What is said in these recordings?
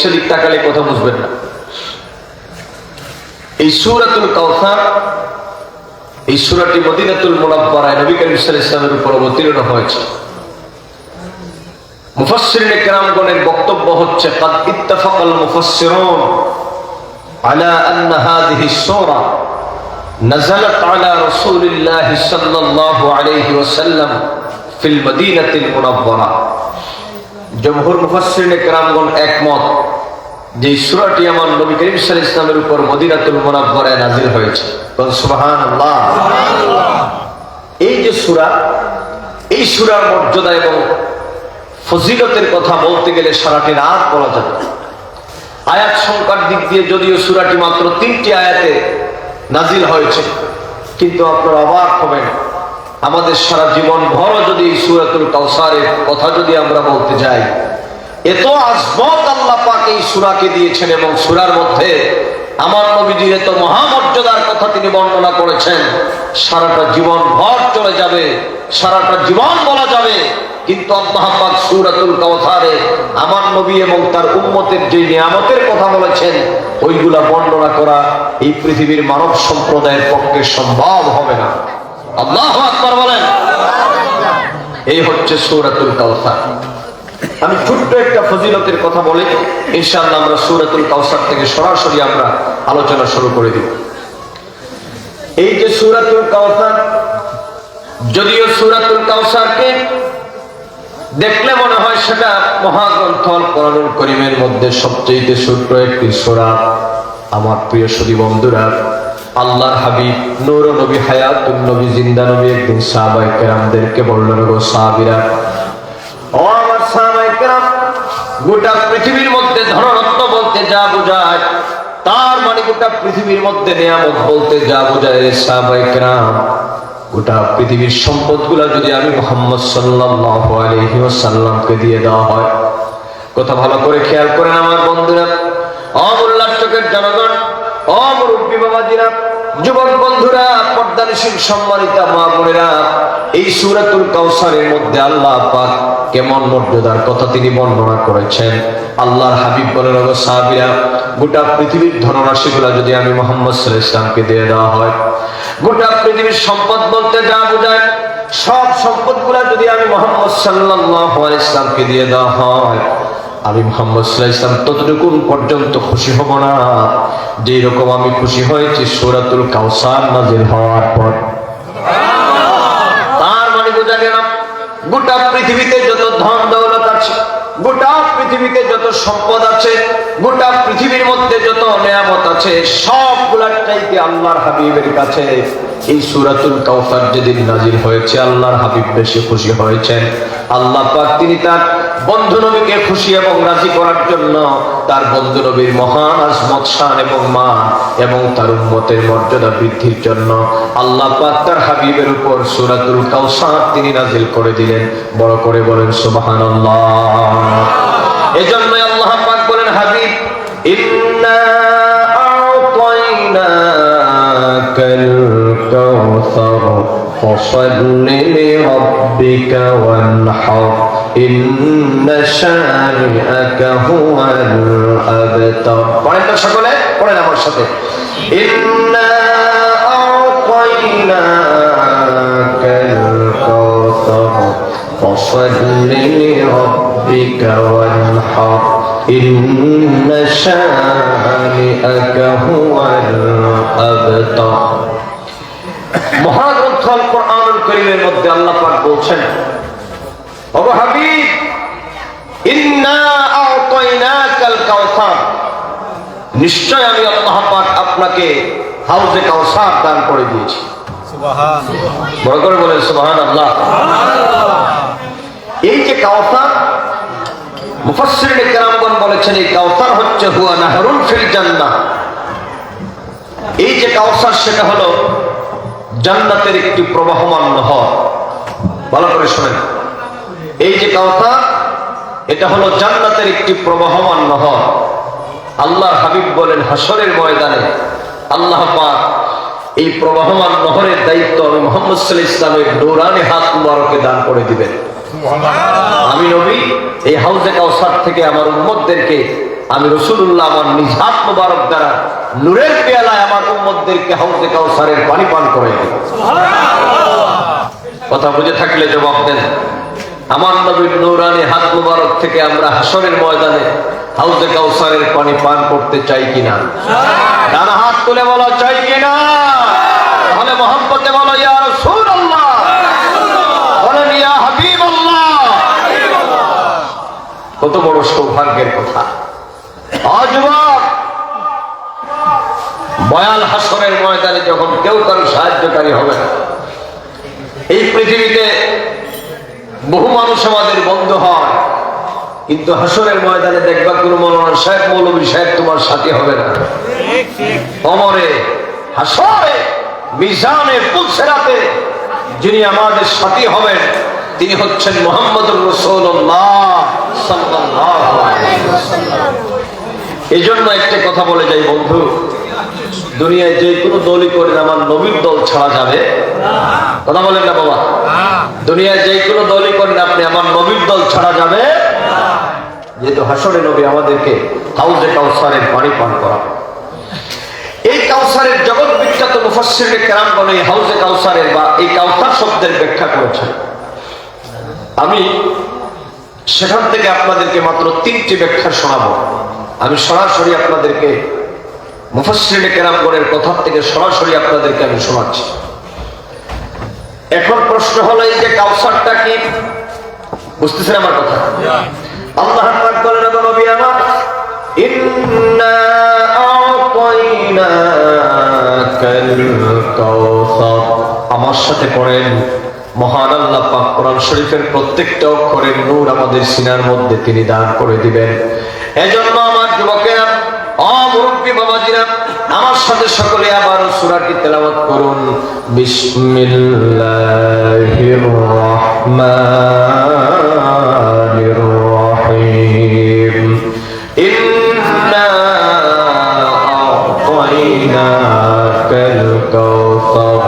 সেদিক তাকালে কথা বুঝবেন না। এই সূরাতুল কাউসার, এই সূরাটি মদিনাতুল মুনাওয়ারায় নবী করিম সাল্লাল্লাহু আলাইহি ওয়াসাল্লামের উপর অবতীর্ণ হয়েছে। মুফাসসিরিনে কেরামগণের বক্তব্য হচ্ছে قد اتفق المفسرون على ان هذه السوره نزلت على رسول الله صلى الله عليه وسلم في المدينه المنوره। জমহুর মুফাসসিরিনে কেরামগণ একমত যে সূরাটি আমার নবী করিম সাল্লাল্লাহু আলাইহি ওয়াসাল্লামের উপর মদিনাতুল মুনাওয়ারায় নাযিল হয়েছে। সুবহানাল্লাহ। এই যে সূরা, এই সূরার মর্যাদা এবং ফজিলতের কথা বলতে গেলে সারাটি রাত বলা যাবে। আয়াত সংখ্যার দিক দিয়ে যদিও সূরাটি মাত্র 3টি আয়াতে নাজিল হয়েছে, কিন্তু আপনারা অবাক হবেন, আমাদের সারা জীবন ভর যদি এই সূরাতুল কাউসারের কথা যদি আমরা বলতে যাই, এত আজমত আল্লাহ পাক এই সূরাকে দিয়েছেন এবং সূরার মধ্যে আমার নবীজির এত মহামর্যাদার কথা তিনি বর্ণনা করেছেন, সারাটা জীবন ভর চলে যাবে, সারাটা জীবন বলা যাবে। কিন্তু আল্লাহ পাক সূরাতুল কাউসারে আমার নবী এবং তার উম্মতের যে নিয়ামতের কথা বলেছেন, ওইগুলা বর্ণনা করা এই পৃথিবীর মানব সম্প্রদায়ের পক্ষে সম্ভব হবে না। আল্লাহু আকবার বলেন। এই হচ্ছে সূরাতুল কাউসার। আমি ছোট্ট একটা ফজিলতের কথা বলি, ইনশাআল্লাহ আমরা সূরাতুল কাউসার থেকে সরাসরি আমরা আলোচনা শুরু করে দিব। এই যে সূরাতুল কাউসার, যদিও সূরাতুল কাউসারকে দেখলে মনে হয় সেটা মহাগ্রন্থ আল কোরআনুল কারীমের মধ্যে সবচেয়ে ছোট্ট একটি সূরা। আমার প্রিয় সুধী বন্ধুরা, আল্লাহর হাবিব নূর নবী হায়াতুন নবী জিন্দা নবী একদিন সাহাবায়ে কেরামদেরকে বললেন, গো সাহাবীরা, ও আমার সাহাবায়ে কেরাম, গোটা পৃথিবীর মধ্যে ধনরত্ন বলতে যা বোঝায়, তার মানে গোটা পৃথিবীর মধ্যে নিয়ামত বলতে যা বোঝায়, সাহাবায়ে কেরাম, গোটা পৃথিবীর সম্পদগুলা যদি আমি মুহাম্মদ সাল্লাল্লাহু আলাইহি ওয়াসাল্লামকে দিয়ে দেওয়া হয়, কথা ভালো করে খেয়াল করেন আমার বন্ধুরা, অমূল্যার চোখের জনগণ, মুরব্বী বাবাজিরা, যুবক বন্ধুরা, পর্দানিশীল সম্মানিতা মা বোনেরা, এই সূরাতুল কাউসারের মধ্যে আল্লাহ পাক কেমন মর্যাদার কথা তিনি বর্ণনা করেছেন। আল্লাহর হাবিব বলেন, ওগো সাহাবীরা, গোটা পৃথিবীর ধনরাশিগুলা যদি আমি মুহাম্মদ সাল্লাল্লাহু আলাইহি ওয়াসাল্লামকে দিয়ে দেওয়া হয়, গোটা পৃথিবীর সম্পদ বলতে যা বোঝায়, সব সম্পদগুলা যদি আমি মুহাম্মদ সাল্লাল্লাহু আলাইহি ওয়াসাল্লামকে দিয়ে দেওয়া হয়, আমি মুহাম্মদ সাল্লাল্লাহু আলাইহি ওয়াসাল্লাম ততটুকু পর্যন্ত খুশি হব না যেই রকম আমি খুশি হয়েছি সূরাতুল কাউসার নাযিল হওয়ার পর। তার মানে বোঝা গেল, গোটা পৃথিবীতে যত ধন দৌলত আছে, গোটা পৃথিবীতে যত সম্পদ আছে, গোটা পৃথিবীর মধ্যে যত নিয়ামত আছে, সবগুলার চাইতে আল্লাহর হাবিবের কাছে এই সূরাতুল কাউসার যেদিন নাযিল হয়েছে, আল্লাহর হাবিব বেশি খুশি হয়েছেন। আল্লাহ পাক তিনি তার বন্ধু নবীকে খুশি এবং রাজি করার জন্য, তার বন্ধু নবীর মহান আজমত, শান এবং মান এবং তার উম্মতের মর্যাদা বৃদ্ধির জন্য আল্লাহ পাক তার হাবিবের উপর সূরাতুল কাউসার তিনি নাযিল করে দিলেন। বড় করে বলেন সুবহানাল্লাহ। এজন্যই আল্লাহ পাক বলেন, হাবিব, ইন্না আ'তাইনাকাল কাউসার ফাসাল্লি লিরাব্বিকা ওয়ানহার ইন্না শানিআকা হুয়াল আবতার। পড়েন তো সকলে, পড়েন আমার সাথে, ইন্না আ'তাইনাকাল কাউসার ফাসাল্লি লিরাব্বিকা ওয়ানহার ইন্না শানিআকা হুয়াল আবতার। মহাগ্রন্থ আল কোরআনুল কারীমের মধ্যে আল্লাহ পাক বলছেন, ওগো হাবিব, ইন্না আ'তাইনাকাল কাউসার, নিশ্চয় আমি আল্লাহ পাক আপনাকে হাউজে কাউসার দান করে দিয়েছি। সুবহানাল্লাহ। বড় করে বলেন সুবহানাল্লাহ। এই যে কাউসার, মুফাসসিরিনে কেরামগণ বলেছেন, এই কাউসার হচ্ছে হুয়া নাহরুন ফিল জান্নাহ। এই যে কাউসার, সেটা হলো জান্নাতের একটি প্রবাহমান নহর। ভালো করে শুনেন, এই যে কাউসার, এটা হলো জান্নাতের একটি প্রবাহমান নহর। আল্লাহর হাবিব বলেন, হাসরের ময়দানে আল্লাহ পাক এই প্রবাহমান নহরের দায়িত্ব আমি মুহাম্মদ সাল্লাল্লাহু আলাইহি ওয়াসাল্লামের নূরানি হাত মুবারকে দান করে দিবেন। আমি নবী এই হাউজে কাউসার থেকে আমার উম্মতদেরকে আমি রাসূলুল্লাহ আমার নিজ হাত মোবারক দ্বারা নূরের পেয়ালায় আমার উম্মতদেরকে হাউজে কাউসারের পানি পান করাই দেব। কথা বুঝে থাকলে জবাব দেন। আমার নবীর নূরানি হাত মোবারক থেকে আমরা হাসরের ময়দানে হাউজে কাউসারের পানি পান করতে চাই কিনা? ডান হাত তুলে বলো চাই কিনা? তাহলে মহব্বতে বলো ইয়া রাসূলুল্লাহ, বলেন ইয়া হাবিবাল্লাহ। কত বড় সৌভাগ্যের কথা। যুবক, বয়াল হাসরের ময়দানে যখন কেউ কারো সাহায্যকারী হবে না, এই পৃথিবীতে বহু মানুষ আমাদের বন্ধু হয়, কিন্তু হাসরের ময়দানে দেখবা কোন মৌলানা সাহেব মৌলভী সাহেব তোমার সাথী হবে না। কবরে, হাসরে, মিজানে, পুলসিরাতে যিনি আমাদের সাথী হবেন তিনি হচ্ছেন মুহাম্মদুর রাসূলুল্লাহ সাল্লাল্লাহু আলাইহি ওয়াসাল্লাম। এই জন্য একটা কথা বলে যাই বন্ধু, দুনিয়ায় যে কোনো দলই করেন আমার নবীর দল ছাড়া যাবে কথা বলেন না বাবা? দুনিয়ায় যে কোনো দলই করেন আপনি আমার নবীর দল ছাড়া যাবে। যেহেতু হাসরে নবী আমাদেরকে হাউজে কাউসারের পানি পান করাবে। এই কাউসারের জগৎ বিখ্যাত মুফাসসিরে কেরামগণ এই হাউজে কাউসারের বা এই কাউসার শব্দের ব্যাখ্যা করেছেন। আমি সেখান থেকে আপনাদেরকে মাত্র 3টি ব্যাখ্যা শোনাবো। আমি সরাসরি আপনাদেরকে মুফাসসিরে কেরামগণের কথা থেকে সরাসরি আপনাদেরকে আমি শোনাচ্ছি। এখন প্রশ্ন হলো এই যে কাউসারটা কি? বুঝতেছেন আমার কথা? আল্লাহ পাক বলেন ও নবী আমার, ইন্না আ'তাইনাকাল কাউসার। আমার সাথে পড়েন, মহান আল্লাহ পাক কোরআন শরীফের প্রত্যেকটা অক্ষরের নূর আমাদের সিনার মধ্যে তিনি দান করে দিবেন। এজন্য আমার যুবকেরা, মুরব্বী বাবাজিরা, আমার সাথে সকলে আবার সূরাটি তেলাওয়াত করুন। বিসমিল্লাহির রাহমানির রাহিম। ইন্না আ'তাইনাকাল কাউসার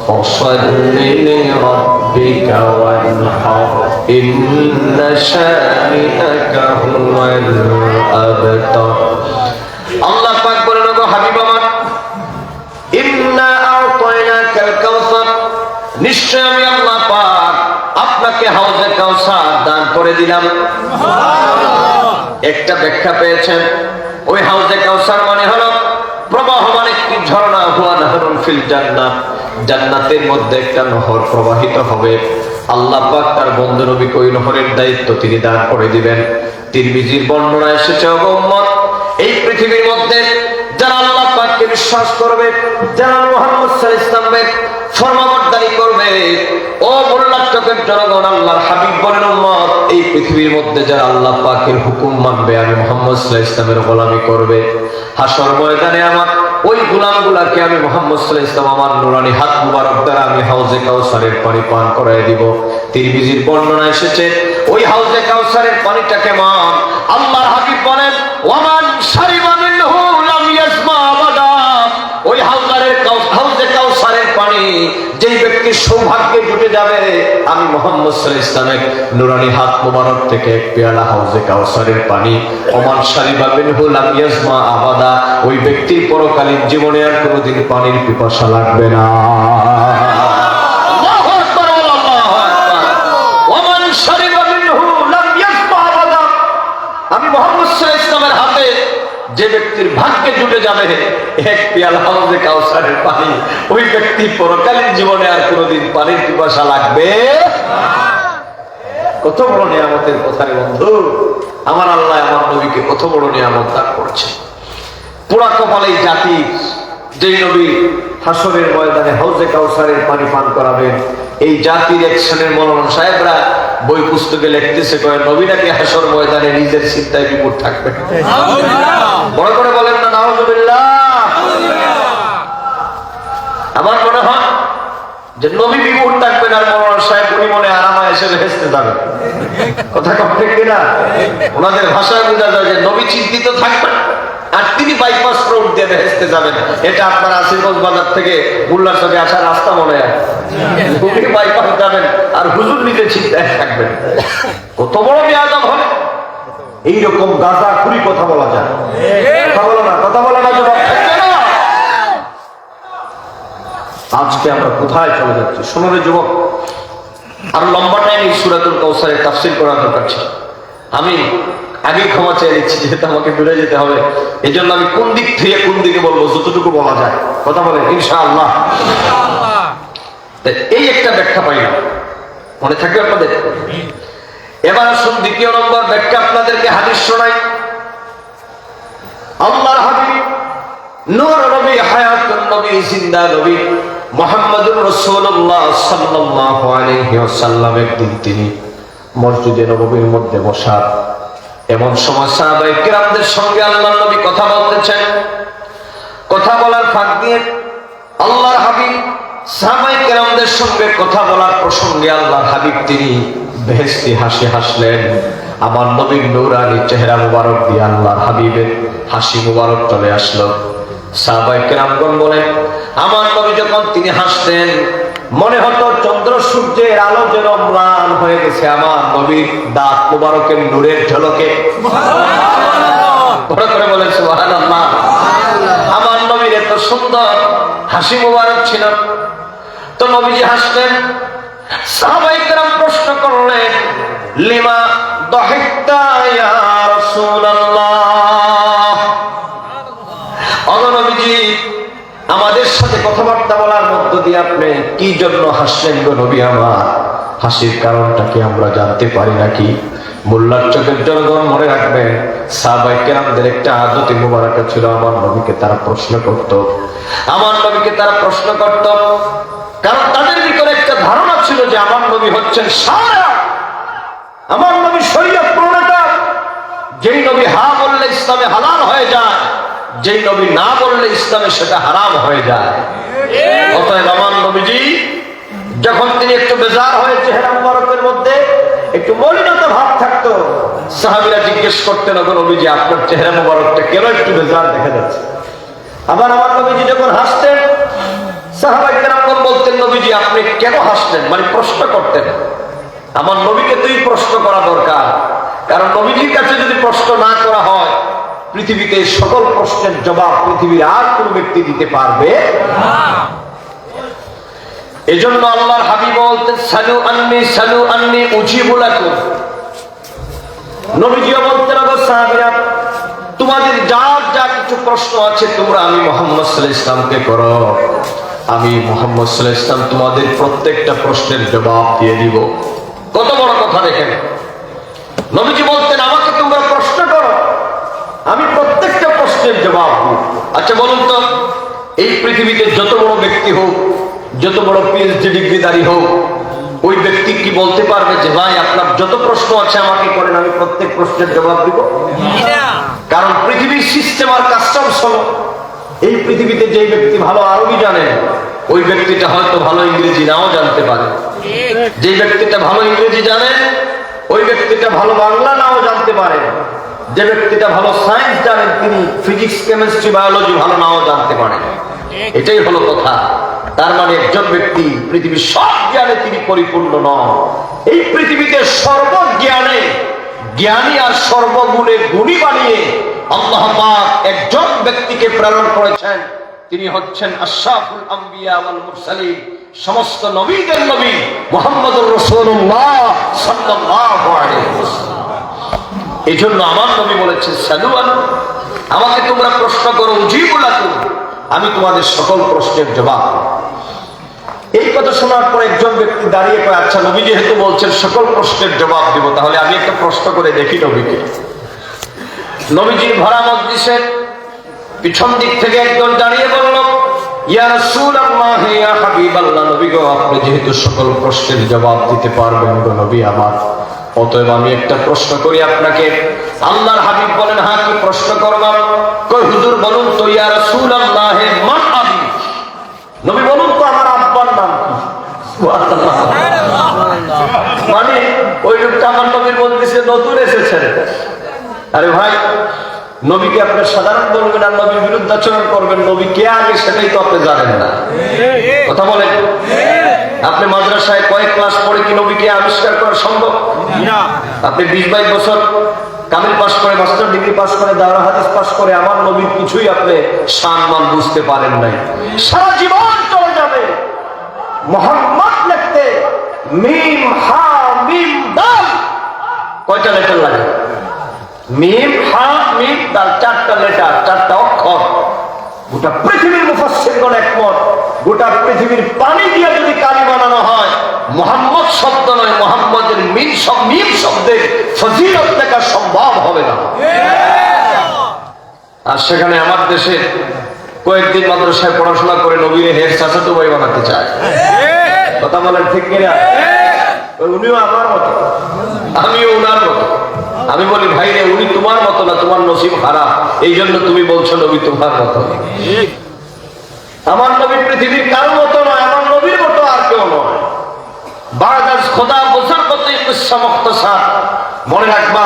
ফাসাল্লি লিরাব্বিকা ওয়ানহার ইন্না শানিআকা হুয়াল আবতার। আল্লাহ পাক বলেন গো হাবিব আমার, ইন্না আ'তাইনাকাল কাউসার, নিশ্চয় আমি আল্লাহ পাক আপনাকে হাউজে কাউসার দান করে দিলাম। একটা ব্যাখ্যা পেয়েছেন, ওই হাউজে কাউসার মানে হলো প্রবাহমান একটি ঝর্ণা, হুয়া নাহরুন ফিল জান্নাহ, জান্নাতের মধ্যে একটা নহর প্রবাহিত হবে। আল্লাহ পাক তার বন্ধু নবীকে ওই নহরের দায়িত্ব তিনি দান করে দিবেন। তিরমিজির বর্ণনা এসেছে, ও উম্মত, এই পৃথিবীর মধ্যে যারা আল্লাহ পাককে বিশ্বাস করবে, যারা মুহাম্মদ সাল্লাল্লাহু আলাইহি ওয়াসাল্লামের ফরমাবরদারি করবে, ও মোল্লাচকের জনগণ, আল্লাহর হাবিব বলেন উম্মত, এই পৃথিবীর মধ্যে যারা আল্লাহ পাকের হুকুম মানবে, আমি মুহাম্মদ সাল্লাল্লাহু আলাইহি ওয়াসাল্লামের গোলামি করবে, হাসর ময়দানে আমার ওই গোলামগুলাকে আমি মুহাম্মদ সাল্লাল্লাহু আলাইহি ওয়াসাল্লাম আমার নুরানি হাত মুবারক দ্বারা আমি হাউজে কাউসারের পানি পান করায় দিব। তিরমিজির বর্ণনা এসেছে, ওই হাউজে কাউসারের পানিটা কেমন? আল্লাহর হাবিব বলেন, ওয়ামান শারিবা মিনহু লাম ইয়াসমা আবাদা। ওই হাউজে কাউসারের পানি যেই ব্যক্তির সৌভাগ্যে জুটে যাবে, আমি মুহাম্মদ সাল্লাল্লাহু আলাইহি ওয়াসাল্লামের নুরানি হাত মুবারক থেকে এক পেয়ালা হাউজে কাউসারের পানি, ওমান শারিবা মিনহু লাম ইয়াসমা আবাদা, ওই ব্যক্তির পরকালীন জীবনে আর কোনোদিন পানির পিপাসা লাগবে না। আল্লাহু আকবার, আল্লাহু আকবার। ওমান শারিবা মিনহু লাম ইয়াসমা আবাদা, আমি মুহাম্মদ সাল্লাল্লাহু আলাইহি ওয়াসাল্লামের হাতে যে ব্যক্তির ভাগ্যে জুটে যাবে এক পেয়ালা হাউজে কাউসারের পানি, ওই ব্যক্তি পরকালীন জীবনে আর কোনোদিন পানির পিপাসা লাগবে না। কত বড় নিয়ামতের কথা রে বন্ধু! আমার আল্লাহ আমার নবীকে কত বড় নিয়ামত দান করছে। পোড়া কপাল এই জাতি, যেই নবী হাসরের ময়দানে হাউজে কাউসারের পানি পান করাবেন, এই জাতির এক শ্রেণীর মৌলানা সাহেবরা বই পুস্তকে লিখতেছে, কয় নবী নাকি হাসর ময়দানে নিজের চিন্তায় বিমূঢ় থাকবে। বড় করে বলেন না নাউজুবিল্লাহ। আমার মনে হয় যে নবী বিমূঢ় থাকবেন আর মৌলানা সাহেব উনি মনে আরামায় এসে ভেস্তে যাবেন। কথা কম ঠিক কিনা? ওনাদের ভাষায় বোঝা যায় যে নবী চিন্তিত থাকবেন আর তিনি বাইপাস রোড দিয়ে ভেস্তে যাবেন। এটা আপনার আশিরগঞ্জ বাজার থেকে বুল্লার চকে আসার রাস্তা মনে হয়, উনি বাইপাস যাবেন আর হুজুর নিজে চিন্তায় থাকবেন। কত বড় বেয়াদব হবে! এইরকম গাঁজাখুরি কথা বলা যায়? কথা বলো না, কথা বলে না, জবাব থাকবে না। আজকে আমরা কোথায় চলে যাচ্ছি? শোনো রে যুবক, আর লম্বা টাইম এই সূরাতুল কাউসারের তাফসীর করা দরকার ছিল। আমি আগে ক্ষমা চেয়ে নিচ্ছি, যেহেতু আমাকে দূরে যেতে হবে। এই জন্য আমি কোন দিক থেকে কোন দিকে বলবো, যতটুকু বলা যায়। কথা বলেন ইনশাআল্লাহ। এই একটা ব্যাখ্যা পাইলাম, মনে থাকবে আপনাদের। এবার আসুন দ্বিতীয় নম্বর ব্যাখ্যা, আপনাদেরকে হাদিস শোনাই। আল্লাহর হাবিব নূর নবী, হায়াতুন নবী, জিন্দা নবী মুহাম্মদুর রাসূলুল্লাহ সাল্লাল্লাহু আলাইহি ওয়াসাল্লাম একদিন তিনি মসজিদে নববীর মধ্যে বসা, এমন সময় সাহাবায়ে কিরামদের সঙ্গে আল্লাহর নবী কথা বলতেছেন। কথা বলার ফাঁক দিয়ে আল্লাহর হাবিব সাহাবায়ে কিরামদের সঙ্গে কথা বলার প্রসঙ্গে আল্লাহর হাবিব তিনি বেহেশতি হাসি হাসলেন। আমার নবীর নূরানী চেহারা মুবারক দিয়ে আল্লাহর হাবিবের হাসি মুবারক চলে আসলো। সাহাবায়ে কেরামগণ বলেন, আমার নবী যখন তিনি হাসতেন, মনে হতো চন্দ্র সূর্যের আলো যেন ম্লান হয়ে গেছে আমার নবীর দাঁত মুবারকের নূরের ঝলকে। বড় করে বলেন সুবহানাল্লাহ। আমার নবীর এত সুন্দর হাসি মুবারক ছিল। তো নবীজি হাসলেন। সাহাবায়ে কেরাম প্রশ্ন করলেন, লিমা দাহিকতা ইয়া রাসূলুল্লাহ। ওগো নবীজি, আমাদের সাথে কথাবার্তা বলার মধ্য দিয়ে আপনি কি জন্য হাসলেন গো নবী আমার? হাসির কারণটা কি আমরা জানতে পারি নাকি? মোল্লার চোখের জনগণ মনে রাখবেন, সাহাবায়ে কেরামদের একটা আদতে মুবারাকা ছিল, আমার নবীকে তারা প্রশ্ন করত। আমার নবীকে তারা প্রশ্ন করত কারণ তাদের ভিতরে একটা ধারণা ছিল যে আমার নবী হচ্ছেন শারিআত, আমার নবী শরীয়ত প্রণেতা। যেই নবী হা বললে ইসলামে হালাল হয়ে যায়, যেই নবী না বললে ইসলামে সেটা হারাম হয়ে যায়। অতএব আমার নবীজি যখন তিনি একটু বেজার হয়ে চেহারা মুবারকের মধ্যে একটু মলিনতা ভাব থাকতো, সাহাবীরা জিজ্ঞেস করতেন, ওগো নবীজি আপনার চেহারা মুবারকটা কেন একটু বেজার দেখা যাচ্ছে? আবার আমার নবীজি যখন হাসতেন, সাহাবায়ে কেরামগণ বলতেন, নবীজি আপনি কেন হাসতেন? মানে প্রশ্ন করতেন। আমার নবীকে তুই প্রশ্ন করা দরকার, কারণ নবীজির কাছে যদি প্রশ্ন না করা হয়, পৃথিবীতে সকল প্রশ্নের জবাব পৃথিবীর আর কোন ব্যক্তি দিতে পারবে না। এজন্য আল্লাহর হাবিব বলতেন, সালু আন্নি উজিবু লাকুম। নবীজিও বলতেন, ওগো সাহাবীরা তোমাদের যার যা কিছু প্রশ্ন আছে তোমরা আমি মুহাম্মদ সাল্লাল্লাহু আলাইহি ওয়াসাল্লামকে করো, আমি মুহাম্মদ সাল্লাল্লাহু আলাইহি ওয়াসাল্লাম তোমাদের প্রত্যেকটা প্রশ্নের জবাব দিয়ে দিব। কত বড় কথা দেখেন। নবীজি বলতেন, আমাকে তোমরা প্রশ্ন করো, আমি প্রত্যেকটা প্রশ্নের জবাব দিই। আচ্ছা বলুন তো, এই পৃথিবীতে যত বড় ব্যক্তি হোক, যত বড় পিএইচডি ডিগ্রিধারী হোক, ওই ব্যক্তি কি বলতে পারবে যে ভাই আপনার যত প্রশ্ন আছে আমাকে করেন, আমি প্রত্যেক প্রশ্নের জবাব দিব? কারণ পৃথিবীর সিস্টেম আর কাস্টমস হলো, এই পৃথিবীতে যে ব্যক্তি ভালো আরবি জানে, ওই ব্যক্তিটা হয়তো ভালো ইংরেজি নাও জানতে পারে। যে ব্যক্তিটা ভালো ইংরেজি জানে, ওই ব্যক্তিটা ভালো বাংলা নাও জানতে পারে। যে ব্যক্তিটা ভালো সায়েন্স জানেন, তিনি ফিজিক্স, কেমিস্ট্রি, বায়োলজি ভালো নাও জানতে পারেন। এটাই হলো কথা। তার মানে একজন ব্যক্তি পৃথিবীর সব জ্ঞানে তিনি পরিপূর্ণ নন। এই পৃথিবীতে সর্বজ্ঞানে জ্ঞানী আর সর্বগুণে গুণী বানিয়ে আল্লাহ পাক একজন ব্যক্তিকে প্রেরণ করেছেন, তিনি হচ্ছেন আশরাফুল আম্বিয়া ওয়াল মুরসালিন, সমস্ত নবীদের নবী মুহাম্মদুর রাসূলুল্লাহ সাল্লাল্লাহু আলাইহি ওয়াসাল্লাম। এজন্য আমার নবী বলেছেন, সালুয়ান, আমাকে তোমরা প্রশ্ন করো, উজিবু লাকুম, আমি তোমাদের সকল প্রশ্নের জবাব। এই কথা শোনার পর একজন ব্যক্তি দাঁড়িয়ে কয়, আচ্ছা নবী যেহেতু বলছেন সকল প্রশ্নের জবাব দিব, তাহলে আমি একটা প্রশ্ন করে দেখি নবীকে। নবীজির ভরা মজলিসের পিছন দিক থেকে একজন দাঁড়িয়ে বলল, ইয়া রাসূলুল্লাহ, ইয়া হাবিবাল্লাহ, নবী গো, আপনি যেহেতু সকল প্রশ্নের জবাব দিতে পারবেন গো নবী আমার, অতএব আমি একটা প্রশ্ন করি আপনাকে। আল্লাহর হাবিব বলেন, হ্যাঁ কি প্রশ্ন করবা? কই হুজুর বলুন তো, ইয়া রাসূলুল্লাহ, মান আবি, নবী বলুন তো আমার আব্বার নাম কি? সুবহানাল্লাহ। মানে ওই লোকটা আমার নবীর বলতেছে নতুন এসেছেন। আরে ভাই, নবীকে আপনি সাধারণ বলবেন আর নবীর বিরুদ্ধাচরণ করবেন, নবী কে আগে সেটাই তো আপনি জানেন না। কথা বলেন। আপনি মাদ্রাসায় কয়েক ক্লাস পড়ে কি নবীকে আবিষ্কার করা সম্ভব? আপনি 20-22 বছর কামিল পাস করে, মাস্টার ডিগ্রি পাস করে, দাওরা হাদিস পাস করে আমার নবীর কিছুই আপনি সম্মান বুঝতে পারেন নাই। সারা জীবন চলে যাবে মুহাম্মদ লিখতে মিম হা মিম দাল, কয়টা লেটার লাগে? মিম হা মিম দাল, 4টা লেটার, 4টা অক্ষর। গোটা পৃথিবীর মুফাসসিরগণ একমত, গোটা পৃথিবীর পানি দিয়ে যদি কালি বানানো হয়, মুহাম্মদ শব্দ নয়, মুহাম্মদের মিম শব্দের ফজিলত লেখা সম্ভব হবে না। আর সেখানে আমার দেশে কয়েকদিন মাদ্রাসায় পড়াশোনা করে নবীর হের চাচাতো ভাই বানাতে চায়। কথা বলেন ঠিক কিনা? উনিও আমার মতো, আমিও উনার মতো। আমি বলি ভাই রে, উনি তোমার মতো না, তোমার নসিব খারাপ, এই জন্য তুমি বলছো নবী তোমার মতো। আমার নবী পৃথিবীর কারো মতো নয়, আমার নবীর মতো আর কেউ নয়। বারদাস খোদা বোঝার মতোই কিসসা মুখতাসার। মনে রাখবা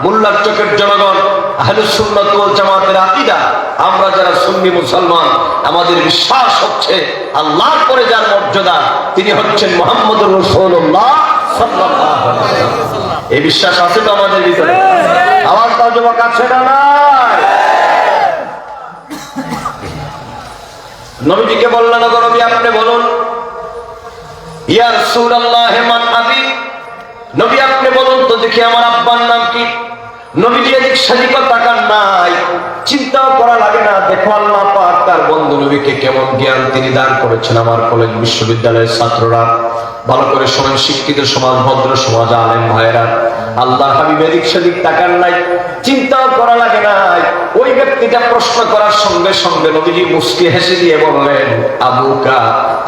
মোল্লার চকের জনগণ, আহলুস সুন্নাত ওয়াল জামাতের আকীদা, আমরা যারা সুন্নি মুসলমান, আমাদের বিশ্বাস হচ্ছে আল্লাহর পরে যার মর্যাদা তিনি হচ্ছেন মুহাম্মদুর রাসূলুল্লাহ সাল্লাল্লাহু আলাইহি ওয়াসাল্লাম। এই বিশ্বাস আছে তো আমাদের ভিতরে? আমার তর্জমা কাছে না নাই? নবীজিকে বললেন, নবী আপনি বলুন, ইয়া রাসূলুল্লাহ মান আবি, নবী আপনি বলুন তো দেখি আমার আব্বার নাম কি? নবীজি এদিক সেদিক তাকান নাই, চিন্তাও করা লাগে না। দেখো আল্লাহ পাক তার বন্ধু নবীকে কেমন জ্ঞান তিনি দান করেছেন। আমার কলেজ বিশ্ববিদ্যালয়ের ছাত্ররা ভালো করে শোনেন, শিক্ষিত সমাজ, ভদ্র সমাজ, আলেম ভাইরা, আল্লাহ হাবিব এদিক সেদিক তাকান নাই, চিন্তাও করা লাগে নাই। ওই ব্যক্তিটা প্রশ্ন করার সঙ্গে সঙ্গে নবীজি মুস্কি হেসে দিয়ে বললেন, আবুকা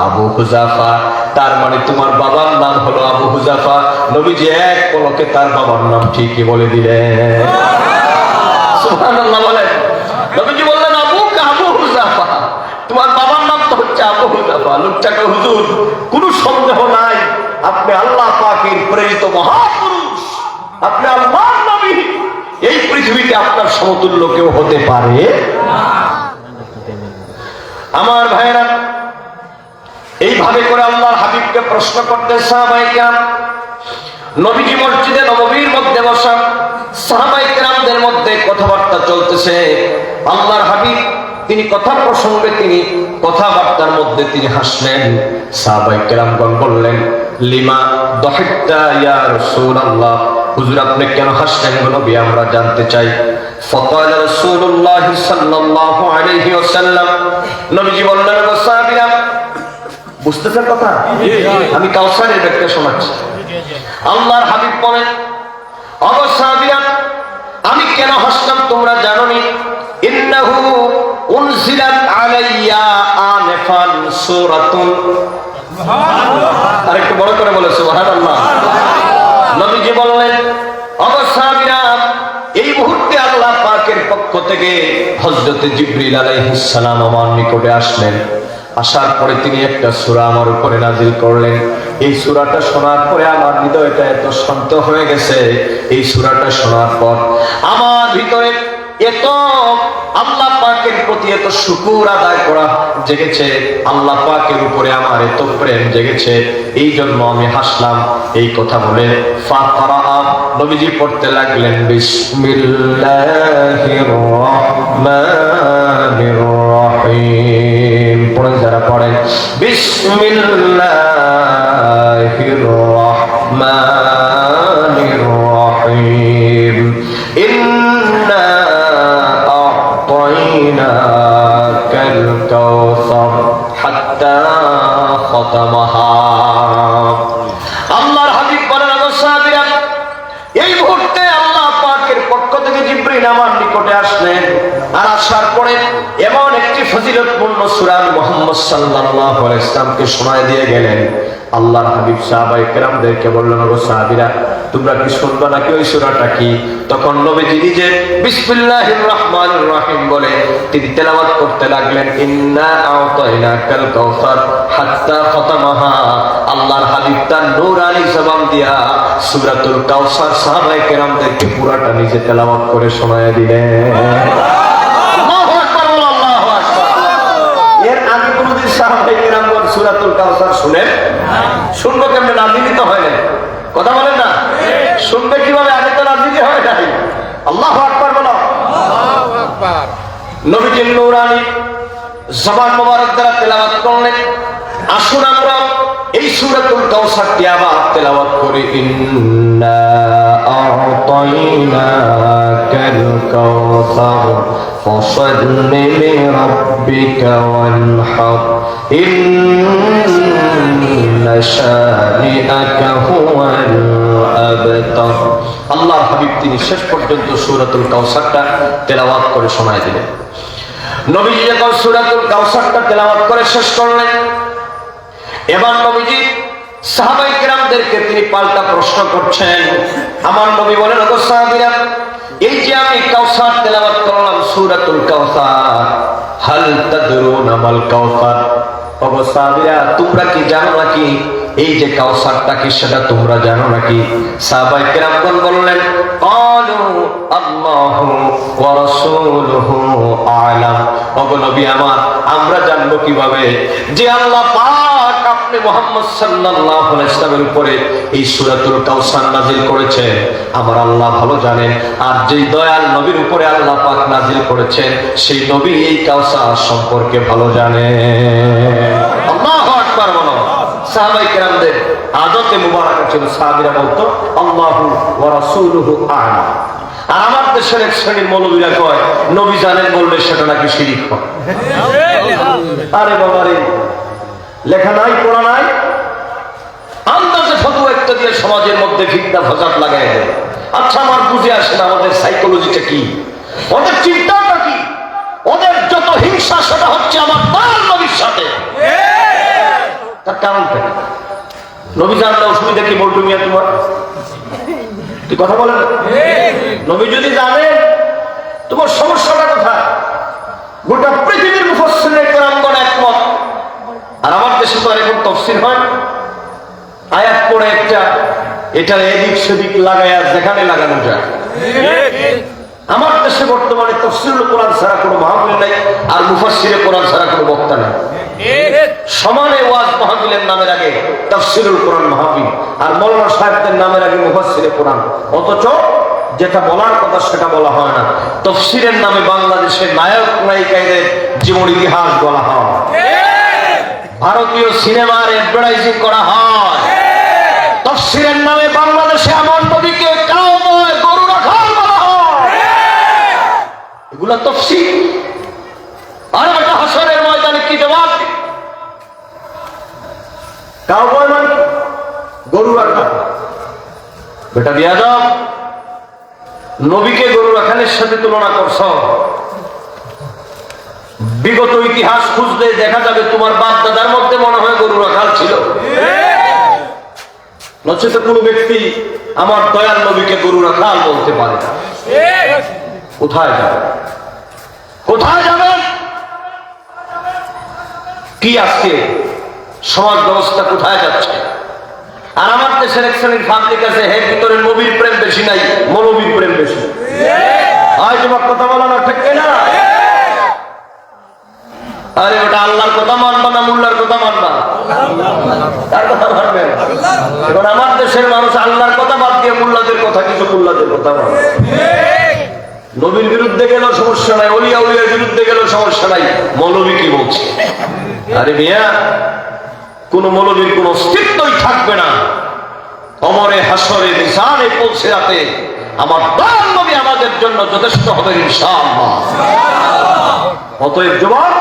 আবু হুযাফা, তার মানে তোমার বাবার নাম হলো আবু হুযাফা। নবীজি এক পলকে তার বাবার নাম ঠিকই বলে দিলেন। সুবহানাল্লাহ বলেন। নবীজি বললেন, আবুকা আবু হুযাফা, তোমার বাবার নাম তো হচ্ছে আবু হুযাফা। লোকটাকে, হুজুর কোনো সন্দেহ নাই আপনি আল্লাহ পাকের প্রেরিত মহাপুরুষ, আপনি আল্লাহর নবী, এই পৃথিবীতে আপনার সমতুল্য কেউ হতে পারে না। আমার ভাইরা, এইভাবে করে আল্লাহর হাবিবকে প্রশ্ন করতে সাহাবায়ে কেরাম, নবীজি মসজিদে নববীর মধ্যে বসা, সাহাবায়ে কেরামদের মধ্যে কথাবার্তা চলতেছে। আল্লাহর হাবিব তিনি কথা প্রসঙ্গে, তিনি কথাবার্তার মধ্যে তিনি হাসলেন। সাহাবায়ে কেরামগণ বললেন, লিমা দাহিকতা ইয়া রাসূলুল্লাহ, হুজুর আপনি কেন হাসলেন গো নবী, আমরা জানতে চাই। ফাকালা রাসূলুল্লাহ সাল্লাল্লাহু আলাইহি ওয়াসাল্লাম, নবীজি বললেন, ও সাহাবীরা, বুঝতেছেন কথা? আমি কাউসারের ব্যাখ্যা শোনাচ্ছি। আল্লাহর হাবিব বলেন, ও সাহাবীরা, আমি কেন হাসলাম তোমরা জানোনি? ইন্নাহু উনজিলাত আলাইয়া আনফান সূরাতুন, আরেকটু বড় করে বলে সুবহানাল্লাহ। নবীজি বললেন, ও সাহাবীরা, এই মুহূর্তে আল্লাহ পাকের পক্ষ থেকে হযরত জিবরিল আলাইহিস সালাম আমার নিকটে আসলেন। আসার পরে তিনি একটা সূরা আমার উপরে নাযিল করলেন। এই সূরাটা শোনার পরে আমার হৃদয়টা এত শান্ত হয়ে গেছে। এই সূরাটা শোনার পর আমার ভিতরে এত আল্লাহ পাকের প্রতি এত শুকর আদায় করা জেগেছে, আল্লাহ পাকের উপরে আমার এত প্রেম জেগেছে, এই জন্য আমি হাসলাম। এই কথা বলে ফাকরা, নবীজি পড়তে লাগলেন, বিসমিল্লাহির রহমানির রহিম। পড়েন যারা পড়েন, বিসমিল্লাহির রহমানির রহিম। ইন্না আ'তাইনাকাল কাউসার হাত্তা খতামাহা। আল্লাহর হাবিব বলেন, সাহাবীরা, এই মুহূর্তে আল্লাহ পাকের পক্ষ থেকে জিবরিল আমার নিকটে আসলেন। আর আসার পরে এমন একটি ফজিলতপূর্ণ সূরা মুহাম্মদ সাল্লাল্লাহু আলাইহি ওয়াসাল্লামকে শোনায় দিয়ে গেলেন। আল্লাহর হাবিব সাহাবায়ে কেরামদেরকে বললেন, ও সাহাবীরা, তোমরা কি শুনবা নাকি ওই সূরাটা কি? তখন নবীজি নিজে বিসমিল্লাহির রহমানির রহিম বলে তিনি তেলাওয়াত করতে লাগলেন, ইন্না আ'তাইনাকাল কাউসার হাত্তা খতামাহা। আল্লাহর হাবিব তার নূরানি জবান দিয়া সূরাতুল কাউসার সাহাবায়ে কেরামদেরকে পুরাটা নিজে তেলাওয়াত করে শোনায় দিলেন। আল্লাহু আকবার, আল্লাহু আকবার। এর আগে কোনদিন সাহাবায়ে কেরামগণ সূরাতুল কাউসার শুনেন? শুনবো কেমনে? নাযিল তো হয় না। কথা বলেন না, শুনবে কিভাবে? আগে তো নাযিল হয় নাই। নবীজির নূরানী জবান মোবারক দ্বারা তেলাওয়াত করলেন। আসুন আমরা এই সূরাতুল কাউসারটি আবার তেলাওয়াত করি। ইন্না আ'তাইনাকাল কাউসার ফাসাল্লি লিরাব্বিকা ওয়ানহার ইন্না শানিআকা হুয়াল আবতার। আল্লাহর হাবিব তিনি শেষ পর্যন্ত সূরাতুল কাউসারটা তেলাওয়াত করে শোনায় দিলেন। নবীজি যখন সূরাতুল কাউসারটা তেলাওয়াত করে শেষ করলেন, এবার নবীজি সাহাবায়ে কেরামদেরকে তিনি পাল্টা প্রশ্ন করছেন। আমার নবী বলেন, ওগো সাহাবীরা, এই যে আমি কাউসার তেলাওয়াত করলাম সূরাতুল কাউসার, হাল তাদরুনা মাল কাউসার, ওগো সাহাবীরা তোমরা কি জানো নাকি এই যে কাউসারটা কি সেটা তোমরা জানো নাকি? সাহাবায়ে কেরামগণ বললেন, ক্বালু আল্লাহু ওয়া রাসূলুহু আ'লাম। ওগো নবী আমার, আমরা জানবো কিভাবে যে আল্লাহ পাক আপনি মুহাম্মদ সাল্লাল্লাহু আলাইহি ওয়াসাল্লামের উপরে এই সূরাতুল কাউসার নাযিল করেছেন? আমার আল্লাহ ভালো জানেন। আর যেই দয়াল নবীর উপরে আল্লাহ পাক নাযিল করেছেন সেই নবী এই কাউসার সম্পর্কে ভালো জানেন। আল্লাহু আকবার বলো। সাহাবায়ে কেরামদের আদতে মুবারাকা ছিল, সাহাবীরা বলতো আল্লাহু ওয়া রাসূলুহু আ'লাম। আর আমার দেশের এক শ্রেণীর মৌলবীরা কয় নবী জানেন বললে সেটা নাকি শিরক হয়। আরে বাবা রে, লেখা নাই পড়া নাই, আন্দাজে ফতোয়া একটা দিয়ে সমাজের মধ্যে ফিতনা ফাসাদ লাগায় দেয়। আচ্ছা আমার বুঝে আসে না ওদের সাইকোলজিটা কি, ওদের চিন্তাটা কি, ওদের যত হিংসা সেটা হচ্ছে আমার দয়াল নবীর সাথে। তার কারণটা কি? নবী জানলে অসুবিধা কি বলতো মিয়া তোমার? তুই কথা বলে না। নবী যদি জানে তোমার সমস্যাটা কোথায়? গোটা পৃথিবীর মুফাসসিরিনে কেরামগণ একমত। আর আমার দেশে তো এরকম তাফসীর হয়, আয়াত পড়ে একটা এটা এদিক সেদিক লাগায়া যেখানে লাগানো যায়। আমার দেশে বর্তমানে তাফসীরুল কোরআন ছাড়া কোনো মাহফিল নাই, আর মুফাসসিরে কোরআন ছাড়া কোনো বক্তা নাই। সমানে ওয়াজ মাহফিলের নামের আগে তাফসীরুল কোরআন মাহফিল, আর মাওলানা সাহেবদের নামের আগে মুফাসসিরে কোরআন। অথচ যেটা বলার কথা সেটা বলা হয় না। তাফসীরের নামে বাংলাদেশের নায়ক নায়িকাদের জীবন ইতিহাস বলা হয়, ভারতীয় সিনেমার অ্যাডভার্টাইজিং করা হয়। তাফসীরের নামে বাংলাদেশে আমার নবীকে কাওবয় গরু রাখাল বলা হয়। এগুলা তাফসীর। আর একটা হাসরের ময়দানে কি জবাব? কাওবয় মানে গরু রাখা। বেটা বিয়াদব, নবীকে গরু রাখালের সাথে তুলনা করছ। বিগত ইতিহাস খুঁজলে দেখা যাবে তোমার বাপ দাদার মধ্যে মনে হয় গরু রাখাল ছিল। নচেত কোন ব্যক্তি আমার দয়াল নবীকে গরু রাখাল বলতে পারে না। কোথায় যাবে? কোথায় যাবেন? কি আজকে সমাজ ব্যবস্থা কোথায় যাচ্ছে? আর আমার দেশের এক শ্রেণীর পাবলিক আছে, এর ভিতরে নবীর প্রেম বেশি নাই, মৌলবীর প্রেম বেশি। আজ তোমার কথা বলা না ঠিক না? আরে ওটা আল্লাহর কথা মানবা না মুল্লার কথা মানবা? তার কথা মানবেন। এখন আমার দেশের মানুষ আল্লাহর কথা বাদ দিয়ে মুল্লাদের কথা, কিছু মুল্লাদের কথা মানে। নবীর বিরুদ্ধে গেল সমস্যা নাই, ওলিয়া উলিয়ার বিরুদ্ধে গেল সমস্যা নাই, মৌলবী কি বলছে? আরে মিয়া, কোন মৌলবীর কোন অস্তিত্বই থাকবে না। অমরে হাসরে মিজানে পৌঁছে রাতে আমার দয়াল নবী আমাদের জন্য যথেষ্ট হবে ইনশাআল্লাহ। অতএব যুবক,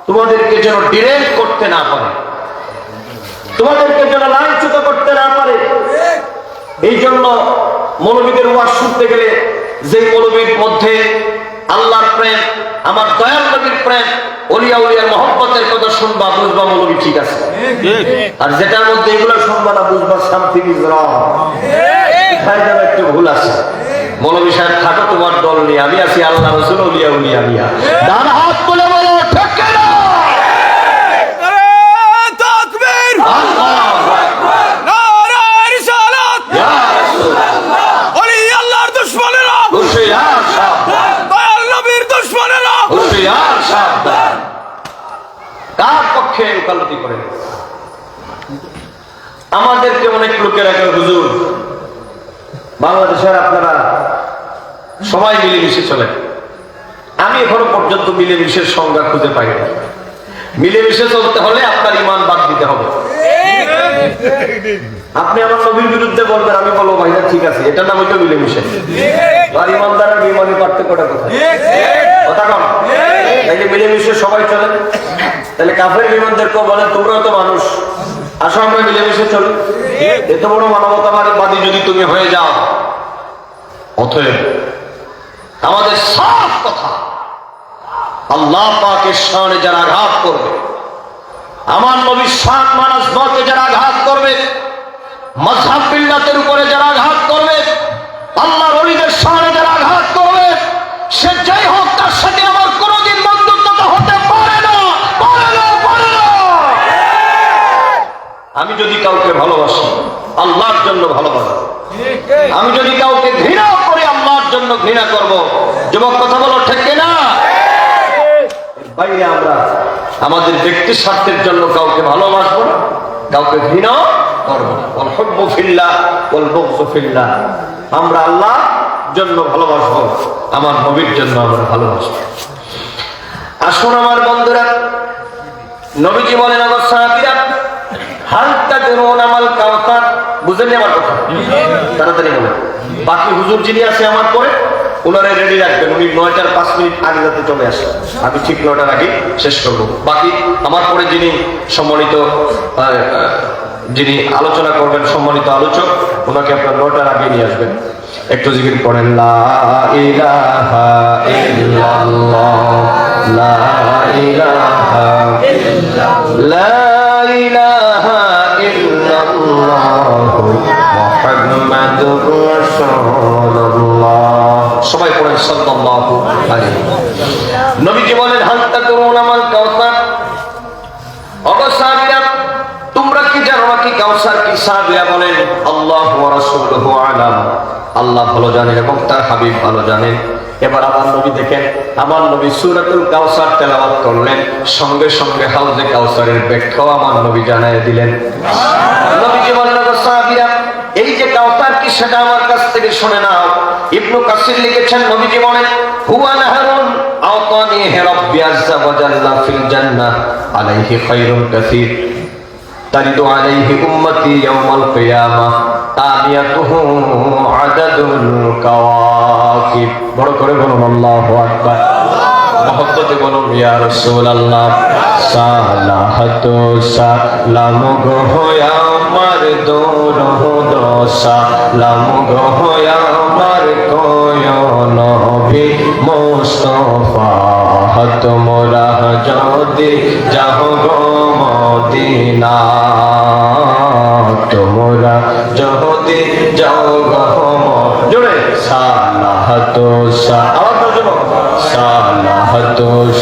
তোমাদেরকে যেন ডিরেক্ট করতে না পারে, তোমাদেরকে যেন লাঞ্ছিত করতে না পারে, এই জন্য মৌলবীদের ওয়াজ শুনতে গেলে যে মৌলবীর মধ্যে আল্লাহর প্রেম, আমার দয়াল নবীর প্রেম, ওলিয়া উলিয়ার মহব্বতের কথা শুনবা, বুঝবা মৌলবী ঠিক আছে। আর যেটার মধ্যে এগুলো শুনবা না, বুঝবা সামথিং ইজ রং। একটু ভুল আছে। মৌলবী সাহেব থাকো তোমার দল নিয়ে, আমি আছি আল্লাহ রাসূল ওলিয়া উলিয়া নিয়া। ডান হাত তুলে বলো ঠিক কিনা? তাকবীর, আল্লাহু আকবার, নারে রিসালাত, ইয়া রাসূলুল্লাহ। ওলি আল্লাহর দুশমনেরা হুশিয়ার সাবধান, দয়াল নবীর দুশমনেরা হুশিয়ার সাবধান। কার পক্ষে ওকালতি করেন? আমাদেরকে অনেক লোকেরা কেউ হুজুর বাংলাদেশের আপনারা সবাই মিলেমিশে চলেন, আমি এখনো পর্যন্ত মিলেমিশের সংজ্ঞা খুঁজে পাই না। মিলেমিশে চলতে হলে আপনার ইমান বাদ দিতে হবে। আপনি আমার নবীর বিরুদ্ধে বলবেন, আমি বলবো ভাই না ঠিক আছে, এটা নাম হইতো মিলেমিশে। আর ইমানদার আর বেঈমানের পার্থক্যটা কোথায়? কথা কম। এই যে মিলেমিশে সবাই চলেন, তাহলে কাফের বেঈমানদেরকেও বলেন তোমরাও তো মানুষ, আসো আমরা মিলেমিশে চলি। এত বড় মানবতাবাদী যদি তুমি হয়ে যাও, অতএব আমাদের সাফ কথা, আল্লাহ পাকের শানে যারা আঘাত করবে, আমার নবীর শান মানাজমতে যারা আঘাত করবে, মাযহাব বিল্লাতের উপরে যারা আঘাত করবে, আল্লাহর ওলিদের শানে যারা আঘাত করবে, সে যাই হোক তার সাথে আমার কোনোদিন বন্ধুত্বতা হতে পারে না, পারে না, পারে না। আমি যদি কাউকে ভালোবাসি আল্লাহর জন্য ভালোবাসি, আমি যদি কাউকে ঘৃণা করি আল্লাহর জন্য ঘৃণা করব। যুবক কথা বলো ঠিক কিনা? বাইরে আমরা আমাদের ব্যক্তি স্বার্থের জন্য কাউকে ভালোবাসবো না, কাউকে ঘৃণা করবো না। ওয়াল হুব্বু ফিল্লাহ ওয়াল বুগযু ফিল্লাহ। আমরা আল্লাহর জন্য ভালোবাসবো, আমার নবীর জন্য আমরা ভালোবাসবো। আসুন আমার বন্ধুরা, নবীজি বলেন আমার সাহাবীরা, হাল তাদরুন আমাল কাউসার। বুঝেননি আমার কথা? তাড়াতাড়ি বলেন। বাকি হুজুর যিনি আছে আমার পরে, ওনারে রেডি রাখবেন, উনি 9টার 5 মিনিট আগে যাতে চলে আসে, আমি ঠিক 9টার আগে শেষ করব। বাকি আমার পরে যিনি সম্মানিত যিনি আলোচনা করবেন, সম্মানিত আলোচক, ওনাকে আপনার 9টার আগে নিয়ে আসবেন। একটু জিকির করেন, লা ইলাহা ইল্লাল্লাহ, লা ইলাহা ইল্লাল্লাহ, লা ইলাহা ইল্লাল্লাহ, মুহাম্মাদুর রাসূলুল্লাহ। সবাই পড়েন সাল্লাল্লাহু আলাইহি। নবীজি বলেন, হাল তাদরুন আমাল কাউসার। ওগো সাহাবীরা, তোমরা কি জানো কি কাউসার কি? সাহাবীরা বলেন, আল্লাহু ওয়া রাসূলুহু আলাম। আল্লাহ ভালো জানেন এবং তার হাবিব ভালো জানেন। এবার আমার নবী দেখেন, আমার নবী সূরাতুল কাউসার তেলাওয়াত করলেন, সঙ্গে সঙ্গে হাউজে কাউসারের ব্যাখ্যাও আমার নবী জানায় দিলেন। নবীজি বলেন, ওগো সাহাবীরা, এই যে কাউসার কি সেটা আমার কাছ থেকে শুনে নাও। ইবনে কাসির লিখেছেন, নবীজি বলেন, হুয়া নাহরুন আতানিহি রাব্বি আযজা ওয়া জাল্লা ফিল জান্নাহ আলাইহি খায়রুন কাসীর তারিদু আলাইহি উম্মতি ইয়াওমাল কিয়ামাহ আমিয়াতুহু আদাদুল কাওয়াকিব। বড় করে বলুন আল্লাহু আকবার। মহব্বতে বলুন ইয়া রাসূলুল্লাহ। সালাহাতু সালাম গো আমার দরুদ সালাম গো আমার কোয় নবী মুস্তাফা, তোমরা যদি যাও গো মদিনা, তোমরা যদি যাও গো জোরে সালাহাতু সালাহাতু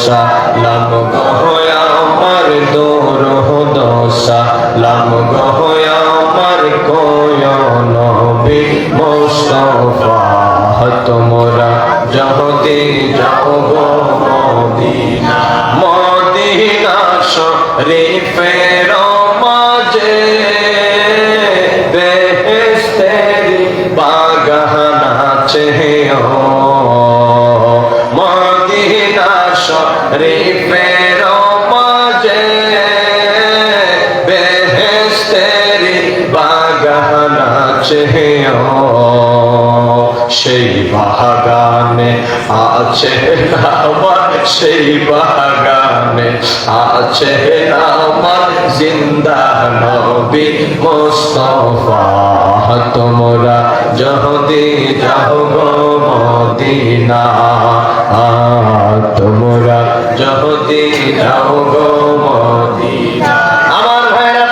সালাম গো আমার দরুদ সালাম গো আমার কোয় নবী মুস্তাফা, তোমরা যদি যাও গো মদিনা, মদিনা শরীফের মাঝে বেহেশতের বাগান আছে, মদিনা শরীফের মাঝে বেহেশতের বাগান আছে, সেই বাগানে আছে আমার, সেই বাগানে আছে আমার জিন্দা নবী মুস্তাফা, তোমরা যদি যাও গো মদিনা, তোমরা যদি যাও গো মদিনা। আমার ভাইরা,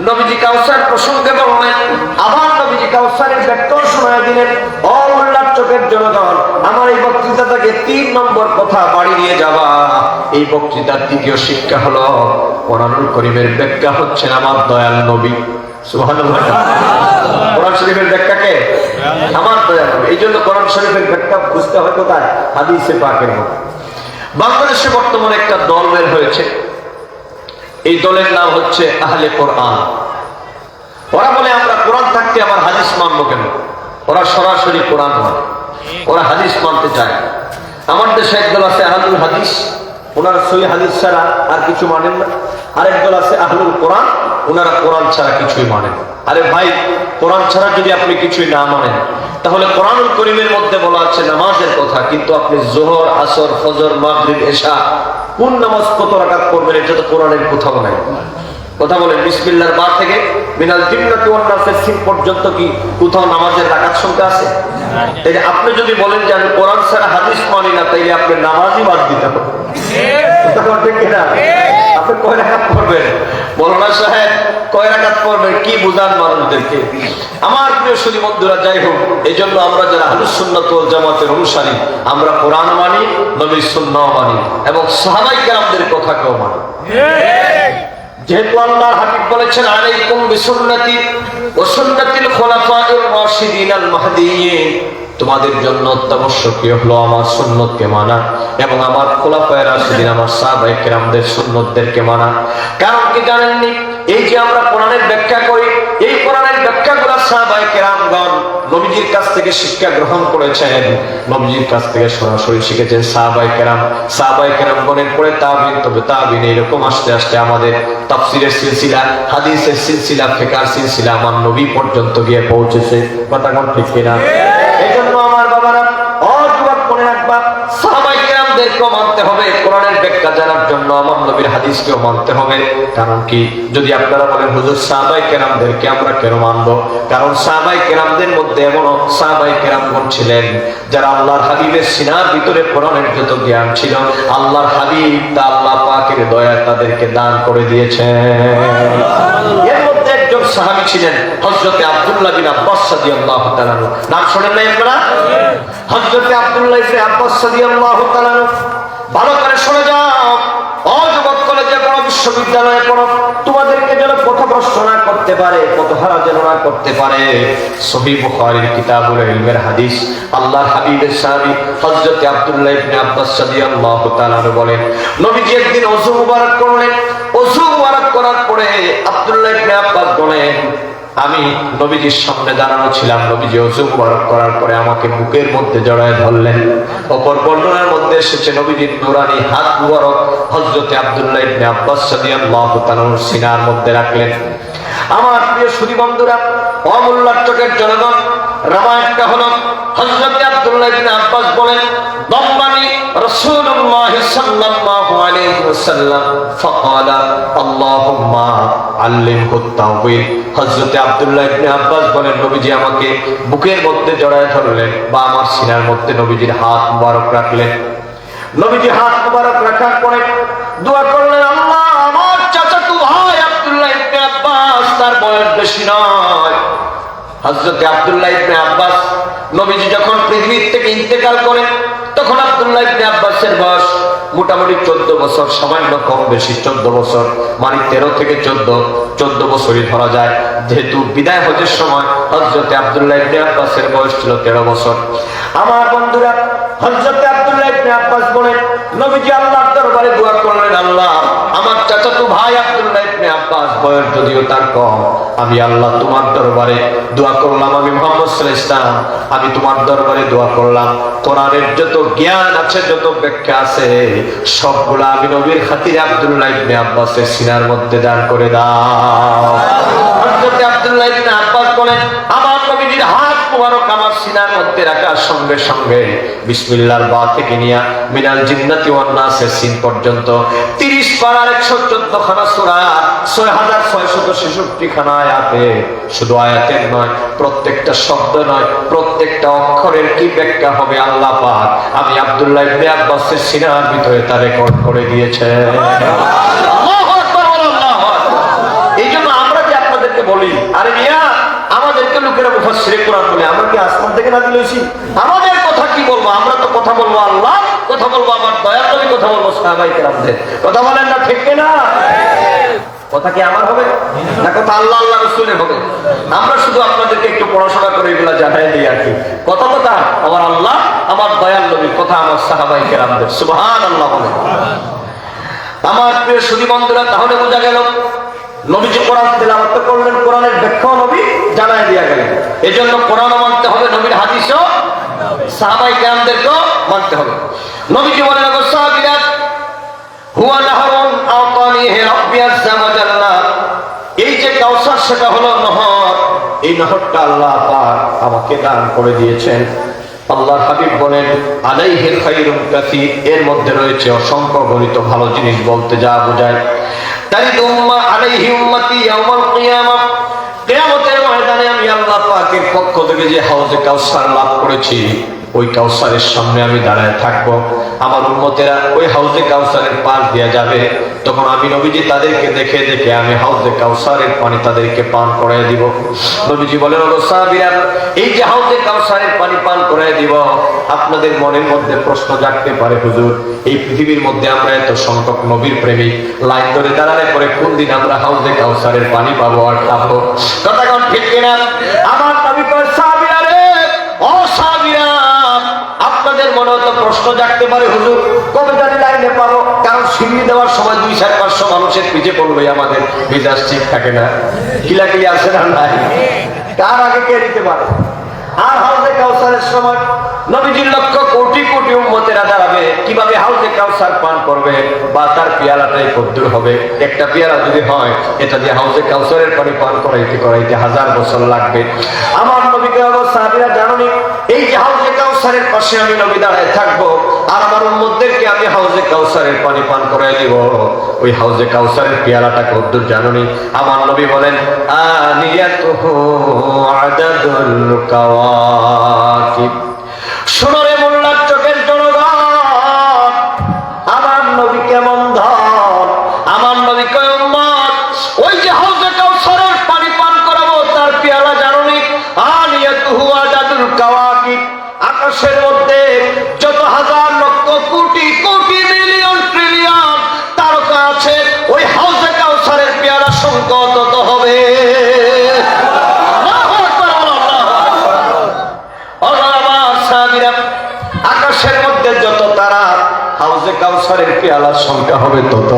নবীজি কাউসার প্রসঙ্গে বললেন, আবার নবীজি কাউসারের ব্যাখ্যা শোনায় দিলেন। ও উল্লার চোখের জনগণ, আমার এই বক্তৃতা থেকে 3 নম্বর কথা বাড়ি নিয়ে যাবা। এই বক্তৃতার দ্বিতীয় শিক্ষা হলো, কোরআনুল কারীমের ব্যাখ্যা হচ্ছে আমার দয়াল নবী। সুবহানাল্লাহ। কোরআন শরীফের ব্যাখ্যা কে? আমার দয়াল নবী। এই জন্য কোরআন শরীফের ব্যাখ্যা বুঝতে হয় কোথায়? হাদিসে পাকের মধ্যে। বাংলাদেশে বর্তমানে একটা দল বের হয়েছে, এই দলের নাম হচ্ছে আহলে কোরআন। ওরা বলে আমরা কোরআন থাকতে আবার হাদিস মানবো কেন? ওরা সরাসরি কোরআন মানে, ওরা হাদিস মানতে চায়। আমার দেশে একদল আছে আহলুল হাদিস, ওনারা সহিহ হাদিস ছাড়া আর কিছু মানেন না। আরেক দল আছে আহলুল কোরআন, ওনারা কোরআন ছাড়া কিছুই মানেন। আরে ভাই, কোরআন ছাড়া যদি আপনি কিছুই না মানেন, তাহলে কোরআনুল কারীমের মধ্যে বলা আছে নামাজের কথা, কিন্তু আপনি যোহর, আসর, ফজর, মাগরিব, এশা কোন নামাজ কত রাকাত পড়বেন এটা তো কোরআনের কোথাও নাই। কথা বলেন, বিসমিল্লাহর বা থেকে মিনাল জিন্নাতি ওয়ান নাসের সিন পর্যন্ত কি কোথাও নামাজের রাকাত সংখ্যা আছে? তাইলে আপনি যদি বলেন যে আমি কোরআন ছাড়া হাদিস মানি না, তাইলে আপনি নামাজই বাদ দিতে হবে। ঠিক কিনা? আপনি কয় রাকাত পড়বেন? মৌলানা সাহেব কয় রাকাত পড়বেন? কি বুঝান মানুষদেরকে? আমার প্রিয় সুধী বন্ধুরা, যাই হোক, এই জন্য আমরা যারা আহলুস সুন্নাত ওয়াল জামাতের অনুসারী, আমরা কোরআন মানি, নবীর সুন্নাহ মানি এবং সাহাবায়ে কেরামদের কথাকেও মানি। যেহেতু আল্লাহর হাবিব বলেছেন আলাইকুম বিসুন্নতি ওয়া সুন্নাতিল খুলাফায়ে রাশিদিন আল মাহদিয়্যিন, তোমাদের জন্য অত্যাবশ্যকীয় হলো আমার সুন্নতকে মানা এবং আমার খুলাফায়ে রাশিদিন, আমার সাহাবায়ে কেরামদের সুন্নতদেরকে মানা। কারণ কি জানেননি? এই যে আমরা কোরআনের ব্যাখ্যা করি, এই কোরআনের ব্যাখ্যাগুলো সাহাবায়ে কেরামগণ নবীজির কাছ থেকে শিক্ষা গ্রহণ করেছেন, নবীজির কাছ থেকে সরাসরি শিখেছেন সাহাবায়ে কেরাম। সাহাবায়ে কেরামগণের পরে তাবিঈন, তবে তাবিঈন, এরকম আস্তে আস্তে আমাদের তাফসীরের সিলসিলা, হাদিসের সিলসিলা, ফিকহের সিলসিলা আমার নবী পর্যন্ত গিয়ে পৌঁছেছে। কথা কোন ঠিক কিনা? এইজন্য আমার বাবারা, অযুবক মনে রাখবা, সাহাবায়ে কেরামদেরকেও মানতে হবে, কোরআনের ব্যাখ্যা জানার জন্য আমার নবীর হাদিসকেও মানতে হবে। কারণ কি? যদি আপনারা বলেন হুজুর সাহাবায়ে কেরামদেরকে আমরা কেন মানব? কারণ সাহাবায়ে কেরামদের মধ্যে এমন সাহাবায়ে কেরামগণ ছিলেন যারা আল্লাহর হাবিবের সিনার ভিতরে কোরআনের যত জ্ঞান ছিল, আল্লাহর হাবিব তা আল্লাহ পাকের দয়া তাদেরকে দান করে দিয়েছেন। এর মধ্যে একজন সাহাবী ছিলেন হযরতে আব্দুল্লাহ বিন আব্বাস রাদিয়াল্লাহু তাআলা। নাম শুনেন নাই আপনারা? হযরতে আব্দুল্লাহ ইবনে আব্বাস রাদিয়াল্লাহু তাআলা। ভালো করে শুনে যাও, অযুবক কলেজে পড়ো, বিশ্ববিদ্যালয়ে পড়ো, তোমাদেরকে যেন পথভ্রষ্ট না করতে পারে, পথহারা যেন না করতে পারে। সহিহ বুখারীর কিতাবুল ইলমের হাদিস, আল্লাহর হাবিবের সাহাবী হযরতে আব্দুল্লাহ ইবনে আব্বাস রাদিয়াল্লাহু তাআলা বলেন, নবীজি একদিন ওযু মুবারক করলেন। ওযু মুবারক করার পরে আব্দুল্লাহ ইবনে আব্বাস বলেন, আমি নবীজির সামনে দাঁড়ানো ছিলাম, নবীজি ওযু মুবারক করার পরে আমাকে বুকের মধ্যে জড়ায় ধরলেন। অপর বর্ণনার মধ্যে এসেছে নবীজির নূরানী হাত মুবারক হযরতে আব্দুল্লাহ ইবনে আব্বাস রাদিয়াল্লাহু তাআলার সিনার মধ্যে রাখলেন। আমার প্রিয় সুধী বন্ধুরা, অমূল্যার চোখের জনগণ, রামায়ণটা হলো হযরতে আব্দুল্লাহ ইবনে আব্বাস বলেন, দম্মানি রাসূলুল্লাহ সাল্লাল্লাহু আলাইহি ওয়াসাল্লাম ফাকালা আল্লাহুম্মা আল্লিমহু তাওয়িল। হযরতে আব্দুল্লাহ ইবনে আব্বাস বলেন, নবীজি আমাকে বুকের মধ্যে জড়ায় ধরলেন বা আমার সিনার মধ্যে নবীজির হাত মুবারক রাখলেন। নবীজি হাত মুবারক রাখার পরে দোয়া করলেন, আল্লাহ, আমার চাচাতো ভাই আব্দুল্লাহ ইবনে আব্বাস, তার বয়স বেশি নয়। হযরতে আব্দুল্লাহ ইবনে আব্বাস নবীজি যখন পৃথিবী থেকে ইন্তেকাল করেন, তখন আব্দুল্লাহ ইবনে আব্বাসের বয়স মোটামুটি 14 বছর, সামান্য কম বেশি 14 বছর, মানে 13 থেকে 14 বছরই ধরা যায়। যেহেতু বিদায় হজের সময় হযরতে আব্দুল্লাহ ইবনে আব্বাসের বয়স ছিল 13 বছর। আমার বন্ধুরা, হযরতে আব্দুল্লাহ ইবনে আব্বাস বলেন, নবীজি আল্লাহর দরবারে দোয়া করলেন, আল্লাহ, আমার চাচাতো ভাই আব্দুল্লাহ ইবনে আব্বাস বয়স যদিও তার কম, আমি আল্লাহ তোমার দরবারে দোয়া করলাম, আমি মুহাম্মদ সাল্লাল্লাহু আলাইহি ওয়াসাল্লাম, আমি তোমার দরবারে দোয়া করলাম, কোরআনের যত জ্ঞান আছে, যত ব্যাখ্যা আছে, সবগুলা আমি নবীর খাতিরে আব্দুল্লাহ ইবনে আব্বাসের সিনার মধ্যে দান করে দাও। হযরতে আব্দুল্লাহ ইবনে আব্বাস বলেন, আমার নবীজির হাত মুবারক আমার সিনার মধ্যে রাখার সঙ্গে সঙ্গে বিসমিল্লাহর বা থেকে নিয়া মিনাল জিন্নাতি ওয়ান নাসের সিন পর্যন্ত 30 পারার 114 খানা সূরা, 6666 খানা আয়াতে, শুধু আয়াতের নয়, প্রত্যেকটা শব্দ নয়, প্রত্যেকটা অক্ষরের কি ব্যাখ্যা হবে আল্লাহ পাক আমি আব্দুল্লাহ ইবনে আব্বাসের সিনার ভিতরে তা রেকর্ড করে দিয়েছে। আল্লাহু আকবার, আল্লাহু আকবার। এইজন্য আমরা যে আপনাদেরকে বলি, আরে মিয়া, আমাদেরকে লোকেরা মুফাসসিরে কোরআন বলে, আমরা কি আসমান থেকে নাযিল হইছি? আমাদের কথা কি বলবো? আমরা তো কথা বলবো আল্লাহ, কথা বলবো আমার দয়ার নবী, কথা বলবো সাহাবায়ে কেরামদের। কথা বলেন না, ঠিক না? কথা কি আমার হবে না? কথা আল্লাহ আল্লাহ রাসূলের হবে। আমরা শুধু আপনাদেরকে একটু পড়াশোনা করে এগুলা জানাই দিই আর কি। কথা আমার আল্লাহ, আমার দয়ার নবী, কথা আমার সাহাবায়ে কেরামদের। সুবহানাল্লাহ বলেন। আমার প্রিয় সুধী বন্ধুরা, তাহলে বোঝা গেল নবীজি কোরআন তেলাওয়াত করলেন, কোরআনের ব্যাখ্যাও নবী জানায় দিয়া গেলেন। এজন্য কোরআনও মানতে হবে, নবীর হাদিসও সাহাবায়ে কেরামদেরকেও মানতে হবে। নবীজি বলেন, গো সাহাবীরা, হুয়া নাহরুন আতানিহি রাব্বি আযজা ওয়া জাল্লা, এই যে কাউসার সেটা হলো নহর, এই নহরটা আল্লাহ পাক আমাকে দান করে দিয়েছেন। আল্লাহর হাবিব বলেন, আলাইহি খায়রুন কাসীর, এর মধ্যে রয়েছে অসংখ্য গণিত ভালো জিনিস, বলতে যা বোঝায়। তারিদ উম্মাহ আলাইহি উম্মতি ইয়াউমাল কিয়ামাহ, কিয়ামতের ময়দানে আমি আল্লাহ পাকের পক্ষ থেকে যে হাউজে কাউসার লাভ করেছি, ওই কাউসারের সামনে আমি দাঁড়ায় থাকবো। আমার উম্মতেরা ওই হাউজে কাউসারের পাশ দিয়ে যাবে, তখন আমি নবীজি তাদেরকে দেখে দেখে আমি হাউজে কাউসারের পানি তাদেরকে পান করায় দিব। নবীজি বলেন, ওগো সাহাবীরা, এই যে হাউজে কাউসারের পানি পান করায় দিব, আপনাদের মনের মধ্যে প্রশ্ন জাগতে পারে, হুজুর, এই পৃথিবীর মধ্যে আমরা এত সংখ্যক নবীর প্রেমিক, লাইন ধরে দাঁড়ালে পরে কোন দিন আমরা হাউজে কাউসারের পানি পাবো আর খাবো? কথা কোন ঠিক কিনা? আমার নবী কয়, সাহাবীরা রে, ও সাহাবীরা, আপনাদের মনে তো প্রশ্ন জাগতে পারে, হুজুর, কবে জানি লাইনে পাবো? কারণ সিঁড়ি দেওয়ার সময় 200-500 মানুষের পিছে পড়বে, আমাদের মেজাজ ঠিক থাকে না, কিলাকিলি আছে না নাই, কার আগে কে দিতে পারে? আর হাউজে কাউসারের সময় নবীজির লক্ষ কোটি কোটি উম্মতেরা দাঁড়াবে, কিভাবে হাউজে কাউসার পান করবে, বা তার পেয়ালাটাই কদ্দুর হবে। একটা পেয়ালা যদি হয়, এটা দিয়ে হাউজে কাউসারের পানি পান করাইতে করাইতে 1000 বছর লাগবে। আমার নবীকে সাহাবীরা জানুনি, এই যে হাউজে কাউসারের পাশে আমি নবী দাঁড়ায় থাকবো, আর আমার উম্মতদেরকে আমি হাউজে কাউসারের পানি পান করাই দিব। ওই হাউজে কাউসারের পেয়ালাটা কদ্দুর জানুনি? আমার নবী বলেন, আনিয়াতুহু আদাদুল কাওয়াকিব। শোনো রে মোল্লার চোখের জনগণ, আমার নবী কেমন ধন, আমার নবী কয়, উম্মত, ওই যে হাউজে কাউসারের পানি পান করাবো, তার পেয়ালা জানুনি? আনিয়াতুহু আদাদুল কাওয়াকিব, আকাশের মধ্যে যত হাজার লক্ষ কোটি কোটি মিলিয়ন ট্রিলিয়ন তারকা আছে, ওই হাউজে কাউসারের পেয়ালা সংখ্যা তত হবে। আকাশের মধ্যে যত তারা, হাউজে কাউসারের পেয়ালার সংখ্যা হবে তত।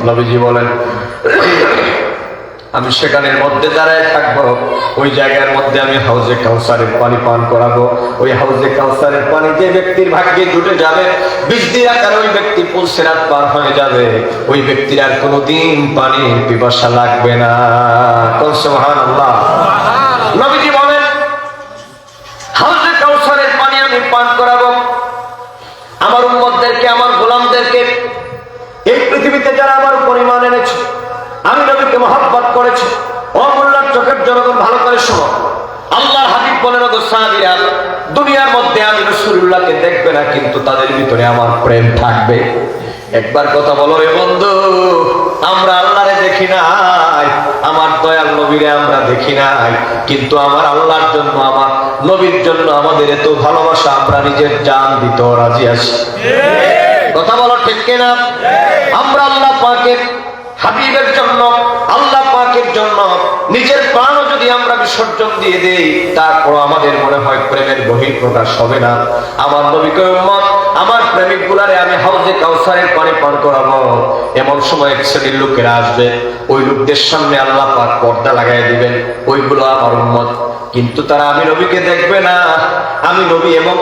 নবীজি বলেন, আমি সেখানের মধ্যে দাঁড়ায় থাকবো, ওই জায়গার মধ্যে আমি হাউজে কাউসারের পানি পান করাবো। ওই হাউজে কাউসারের পানি যে ব্যক্তির ভাগ্যে জুটে যাবে, 20 দিন আকার ওই ব্যক্তি পুলসিরাত পার হয়ে যাবে, ওই ব্যক্তির আর কোনোদিন পানির পিপাসা লাগবে না। সুবহানাল্লাহ। নবীজি বলেন, হাউজে কাউসারের পানি আমি পান করাবো আমার উম্মতদেরকে, আমার গোলামদেরকে। এই পৃথিবীতে যারা আমার পরিমাণ এনেছে, আমি নবীকে মহব্বত করেছি, ও মোল্লার চোখের জনগণ ভালো করে শোনো। আল্লাহর হাবিব বলেন, ওগো সাহাবীরা, দুনিয়ার মধ্যে আমি রাসূলুল্লাহকে দেখবে না, কিন্তু তাদের ভিতরে আমার প্রেম থাকবে। একবার কথা বলো রে বন্ধু, আমরা আল্লাহরে দেখি নাই, আমার দয়াল নবীরে আমরা দেখি নাই, কিন্তু আমার আল্লাহর জন্য, আমার নবীর জন্য আমাদের এত ভালোবাসা, আমরা নিজের জান দিতে রাজি আছি। কথা বলো ঠিক কিনা? আমরা আল্লাহ পাকের হাবিবের জন্য, আল্লাহ পাকের জন্য নিজের প্রাণও যদি আমরা বিসর্জন দিয়ে দেই, তারপর আমাদের মনে হয় প্রেমের বহিঃপ্রকাশ হবে না। আমার নবীকে উম্মত, আমার প্রেমিক গুলারে আমি হাউজে কাউসারের পানি পান করাবো। এমন সময় এক শ্রেণীর লোকেরা আসবে, ওই লোকদের সামনে আল্লাহ পাক পর্দা লাগাই দিবেন, ওইগুলো আমার উম্মত, কিন্তু তারা আমি নবীকে দেখবে না। আমি নবী এবং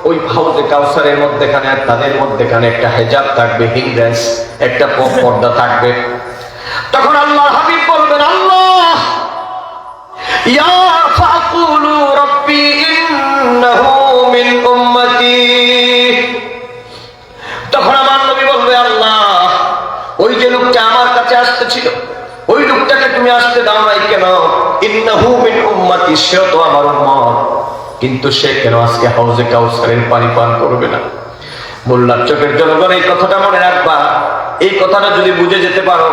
ওই হাউজে কাউসারের মধ্যেখানে আর তাদের মধ্যেখানে একটা হিজাব থাকবে, হিন্ড্রেন্স, একটা পর্দা থাকবে। তখন আল্লাহ হাবিব বলবেন, আল্লাহ ইয়া ফাকুলু রাব্বি ইন্নাহু মিন উম্মতি। তখন আমার নবী বলবে, আল্লাহ, ওই যে লোকটা আমার কাছে আসতেছিল, ওই লোকটাকে তুমি আসতে দাও নাই কেন? ইন্নাহু মিন উম্মতি, সে তো আমার উম্মত, কিন্তু সে কেন আজকে হাউজে কাউসারের পানি পান করবে না? মোল্লার চোখের জনগণ, এই কথাটা মনে রাখবা। এই কথাটা যদি বুঝে যেতে পারো,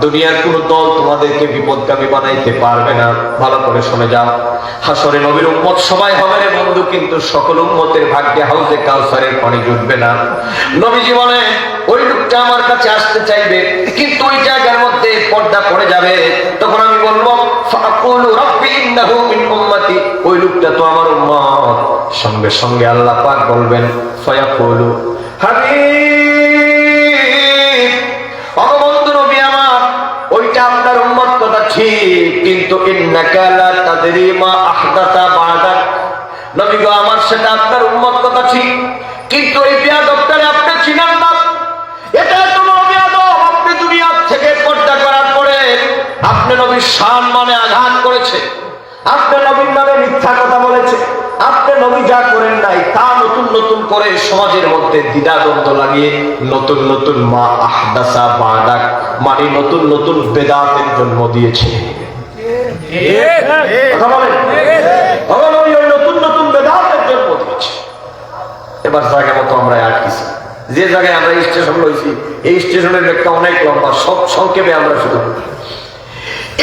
দুনিয়ার কোন দল তোমাদেরকে বিপদগামী বানাইতে পারবে না। ভালো করে শুনে যাও, হাসরে নবীর উম্মত সবাই হবে রে বন্ধু, কিন্তু সকল উম্মতের ভাগ্যে হাউজে কাউসারের পানি জুটবে না। নবীজি বলেন, ওই লোকটা আমার কাছে আসতে চাইবে, কিন্তু ওই জায়গার মধ্যে পর্দা পড়ে যাবে। তখন আমি বলবো, ফাকুলু রাব্বি ইন্নাহু মিন উম্মতি, ওই লোকটা তো আমার উম্মত। সঙ্গে সঙ্গে আল্লাহ পাক বলবেন, ফায়াকুলু হাবিব, অবন্ধু নবী আমার, ওইটা আপনার উম্মত কথা ঠিক, কিন্তু ইন্নাকা লা তাদরি মা আহদাতা বাদাক। নবী গো, আমার সেটা আপনার উম্মত কথা ঠিক, কিন্তু এই বেয়াদবটারে আপনি চিনেন না। এটা তোমার বেয়াদব। আপনি দুনিয়া থেকে পর্দা করার পরে আপনি নবীর শান মানে আঘাত করেছে, আপনি নবীর নামে মিথ্যা কথা বলেছে, আপনি নবী যা করেন নাই তা নতুন নতুন করে সমাজের মধ্যে দ্বিধাদ্বন্দ্ব লাগিয়ে নতুন নতুন মা আহদাসা বাদাক মানে নতুন নতুন বেদাতের জন্ম দিয়েছে। কথা বলেন, নবী ওই নতুন নতুন বেদাতের জন্ম দিয়েছে। এবার জায়গা মতো আমরা আটকেছি। যে জায়গায় আমরা স্টেশন রয়েছি এই স্টেশনের একটা অনেক লম্বা, সব সংক্ষেপে আমরা শুধু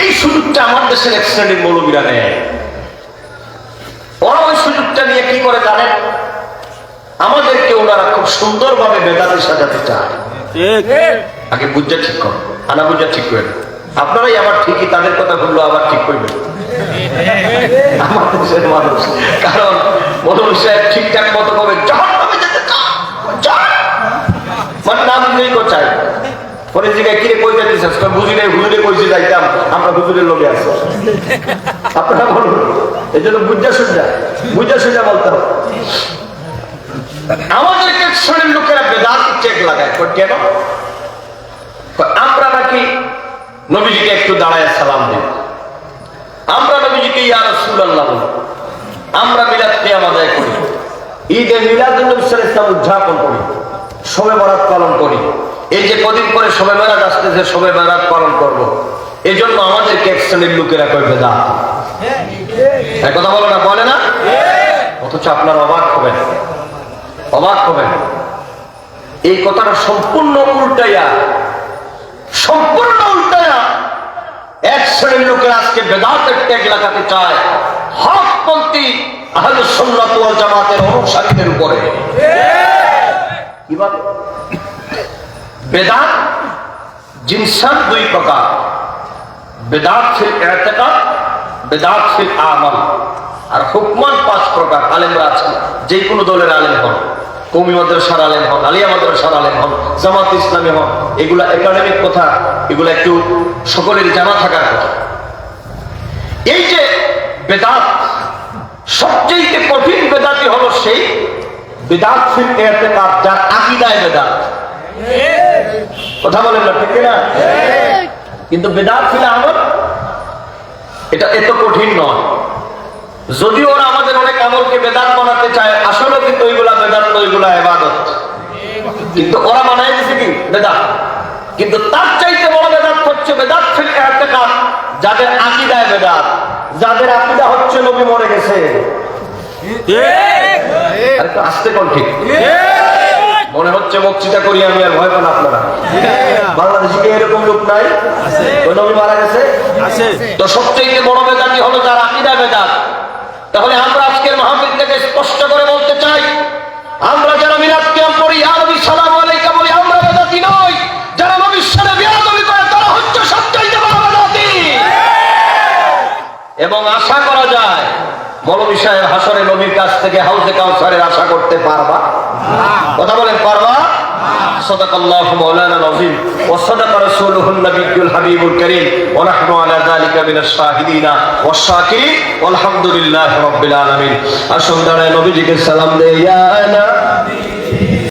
এই সুযোগটা আমার দেশের এক শ্রেণীর মৌলবীরা নেয়। ওরা ওই সুযোগটা নিয়ে কি করে জানেন? আমাদেরকে ওনারা খুব সুন্দরভাবে বেদাতে সাজাতে চায়। আগে বুঝা ঠিক কর, আনা বুঝা ঠিক করে আপনারাই আবার ঠিকই তাদের কথা বললো আবার ঠিক করবেন আমার দেশের মানুষ। কারণ মৌলবী সাহেব ঠিকঠাক মতো কবে জাহান্নামে যেতে চায় মানে না বুঝলেই তো চাই। পরে জায়গায় কিরে কই যাচ্ছিস? বুঝি নাই, হুজুরে কইছে যাইতাম, আমরা হুজুরের লোকে আছি। আপনারা বলুন, এই জন্য বুঝা সুজা বলতে হবে। আমাদেরকে শ্রেণীর লোকেরা বেদাত চেক লাগায়। কেন? আমরা নাকি নবীজিকে একটু দাঁড়ায় সালাম দিই, আমরা নবীজিকে ইয়া রাসূলুল্লাহ বলি, আমরা মিলাদ কিয়াম আদায় করি, ঈদে মিলাদুন নবী সাল্লাল্লাহু আলাইহি ওয়াসাল্লাম উদযাপন করি, শবে বরাত পালন করি। এই যে কদিন পরে শবে মেরাজ আসতেছে, শবে মেরাজ পালন করব, এই জন্য আমাদেরকে এক শ্রেণীর লোকেরা কয় বেদাত। কথা বলো না, বলে না? অথচ আপনার অবাক হবেন এই কথাটা সম্পূর্ণ উল্টাইয়া এক শ্রেণীর লোকের আজকে বেদাতের ট্যাগ লাগাতে চায় হকপন্থী আহলুস সুন্নাত ওয়াল জামাতের অনুসারীদের উপরে। কিভাবে? বেদাত জিনসান দুই প্রকার, বেদাত ফিল ইতিকাদ, বেদাত ফিল আমাল, আর হুকমান পাঁচ প্রকার। আলেমরা আছেন, যে কোনো দলের আলেম হন, কওমি মাদ্রাসার আলেম হন, আলিয়া মাদ্রাসার আলেম হন, জামাত ইসলামী হন, এগুলা একাডেমিক কথা, এগুলা একটু সকলের জানা থাকার কথা। এই যে বেদাত, সবচেয়ে কঠিন বেদাতই হলো সেই বেদাত ফিল ইতিকাদ যার আকীদায় বেদাত। কথা বলেন না, ঠিক না? কিন্তু বেদাত ফিল আমল এটা এত কঠিন নয়। যদিও ওরা আমাদের অনেক আমলকে বেদাত বানাতে চায়, আসলে কিন্তু ওইগুলা বেদাত নয়, ওইগুলা ইবাদত। কিন্তু ওরা বানায় দিছে কি বেদাত। কিন্তু তার চাইতে বড় বেদাত হচ্ছে বেদাত ফিল ইতিকাদ, যাদের আকীদায় বেদাত, যাদের আকীদা হচ্ছে নবী মরে গেছে। আর একটু আস্তে কোন ঠিক মনে হচ্ছে বক্তৃতা করি আমি, আর ভয় পান আপনারা? বাংলাদেশে কি এরকম লোক নাই? ওই নবী মারা গেছে। তো সবচেয়ে বড় বেদাতি হলো যার আকীদা বেদাত। তাহলে আমরা আজকের মাহফিল থেকে স্পষ্ট করে বলতে চাই, আমরা যারা মিলাদ কিয়াম পড়ি, ইয়া নবী সালামু আলাইকা বলি, আমরা বেদাতি নই। যারা নবীর সাথে বেয়াদবি করে তারা হচ্ছে সবচেয়ে বড় বেদাতি। এবং আশা করা যায় মৌলভী সাহেব হাসরে নবীর কাছ থেকে হাউজে কাউসারের আশা করতে পারবা? কথা বলেন, পারবা? সাদাকাল্লাহু মাওলানা আল-আযীম ওয়া সাদাকা রাসূলুহুন নবিয়্যুল হাবিবুল কারীম ওয়া নাহনু আলা যালিকা মিনাশ শাহিদিনা ওয়াশ শাকিরিন ওয়ালহামদুলিল্লাহি রাব্বিল আলামিন। আসুন দাঁড়ায় নবীজিকে সালাম দেই। ইয়া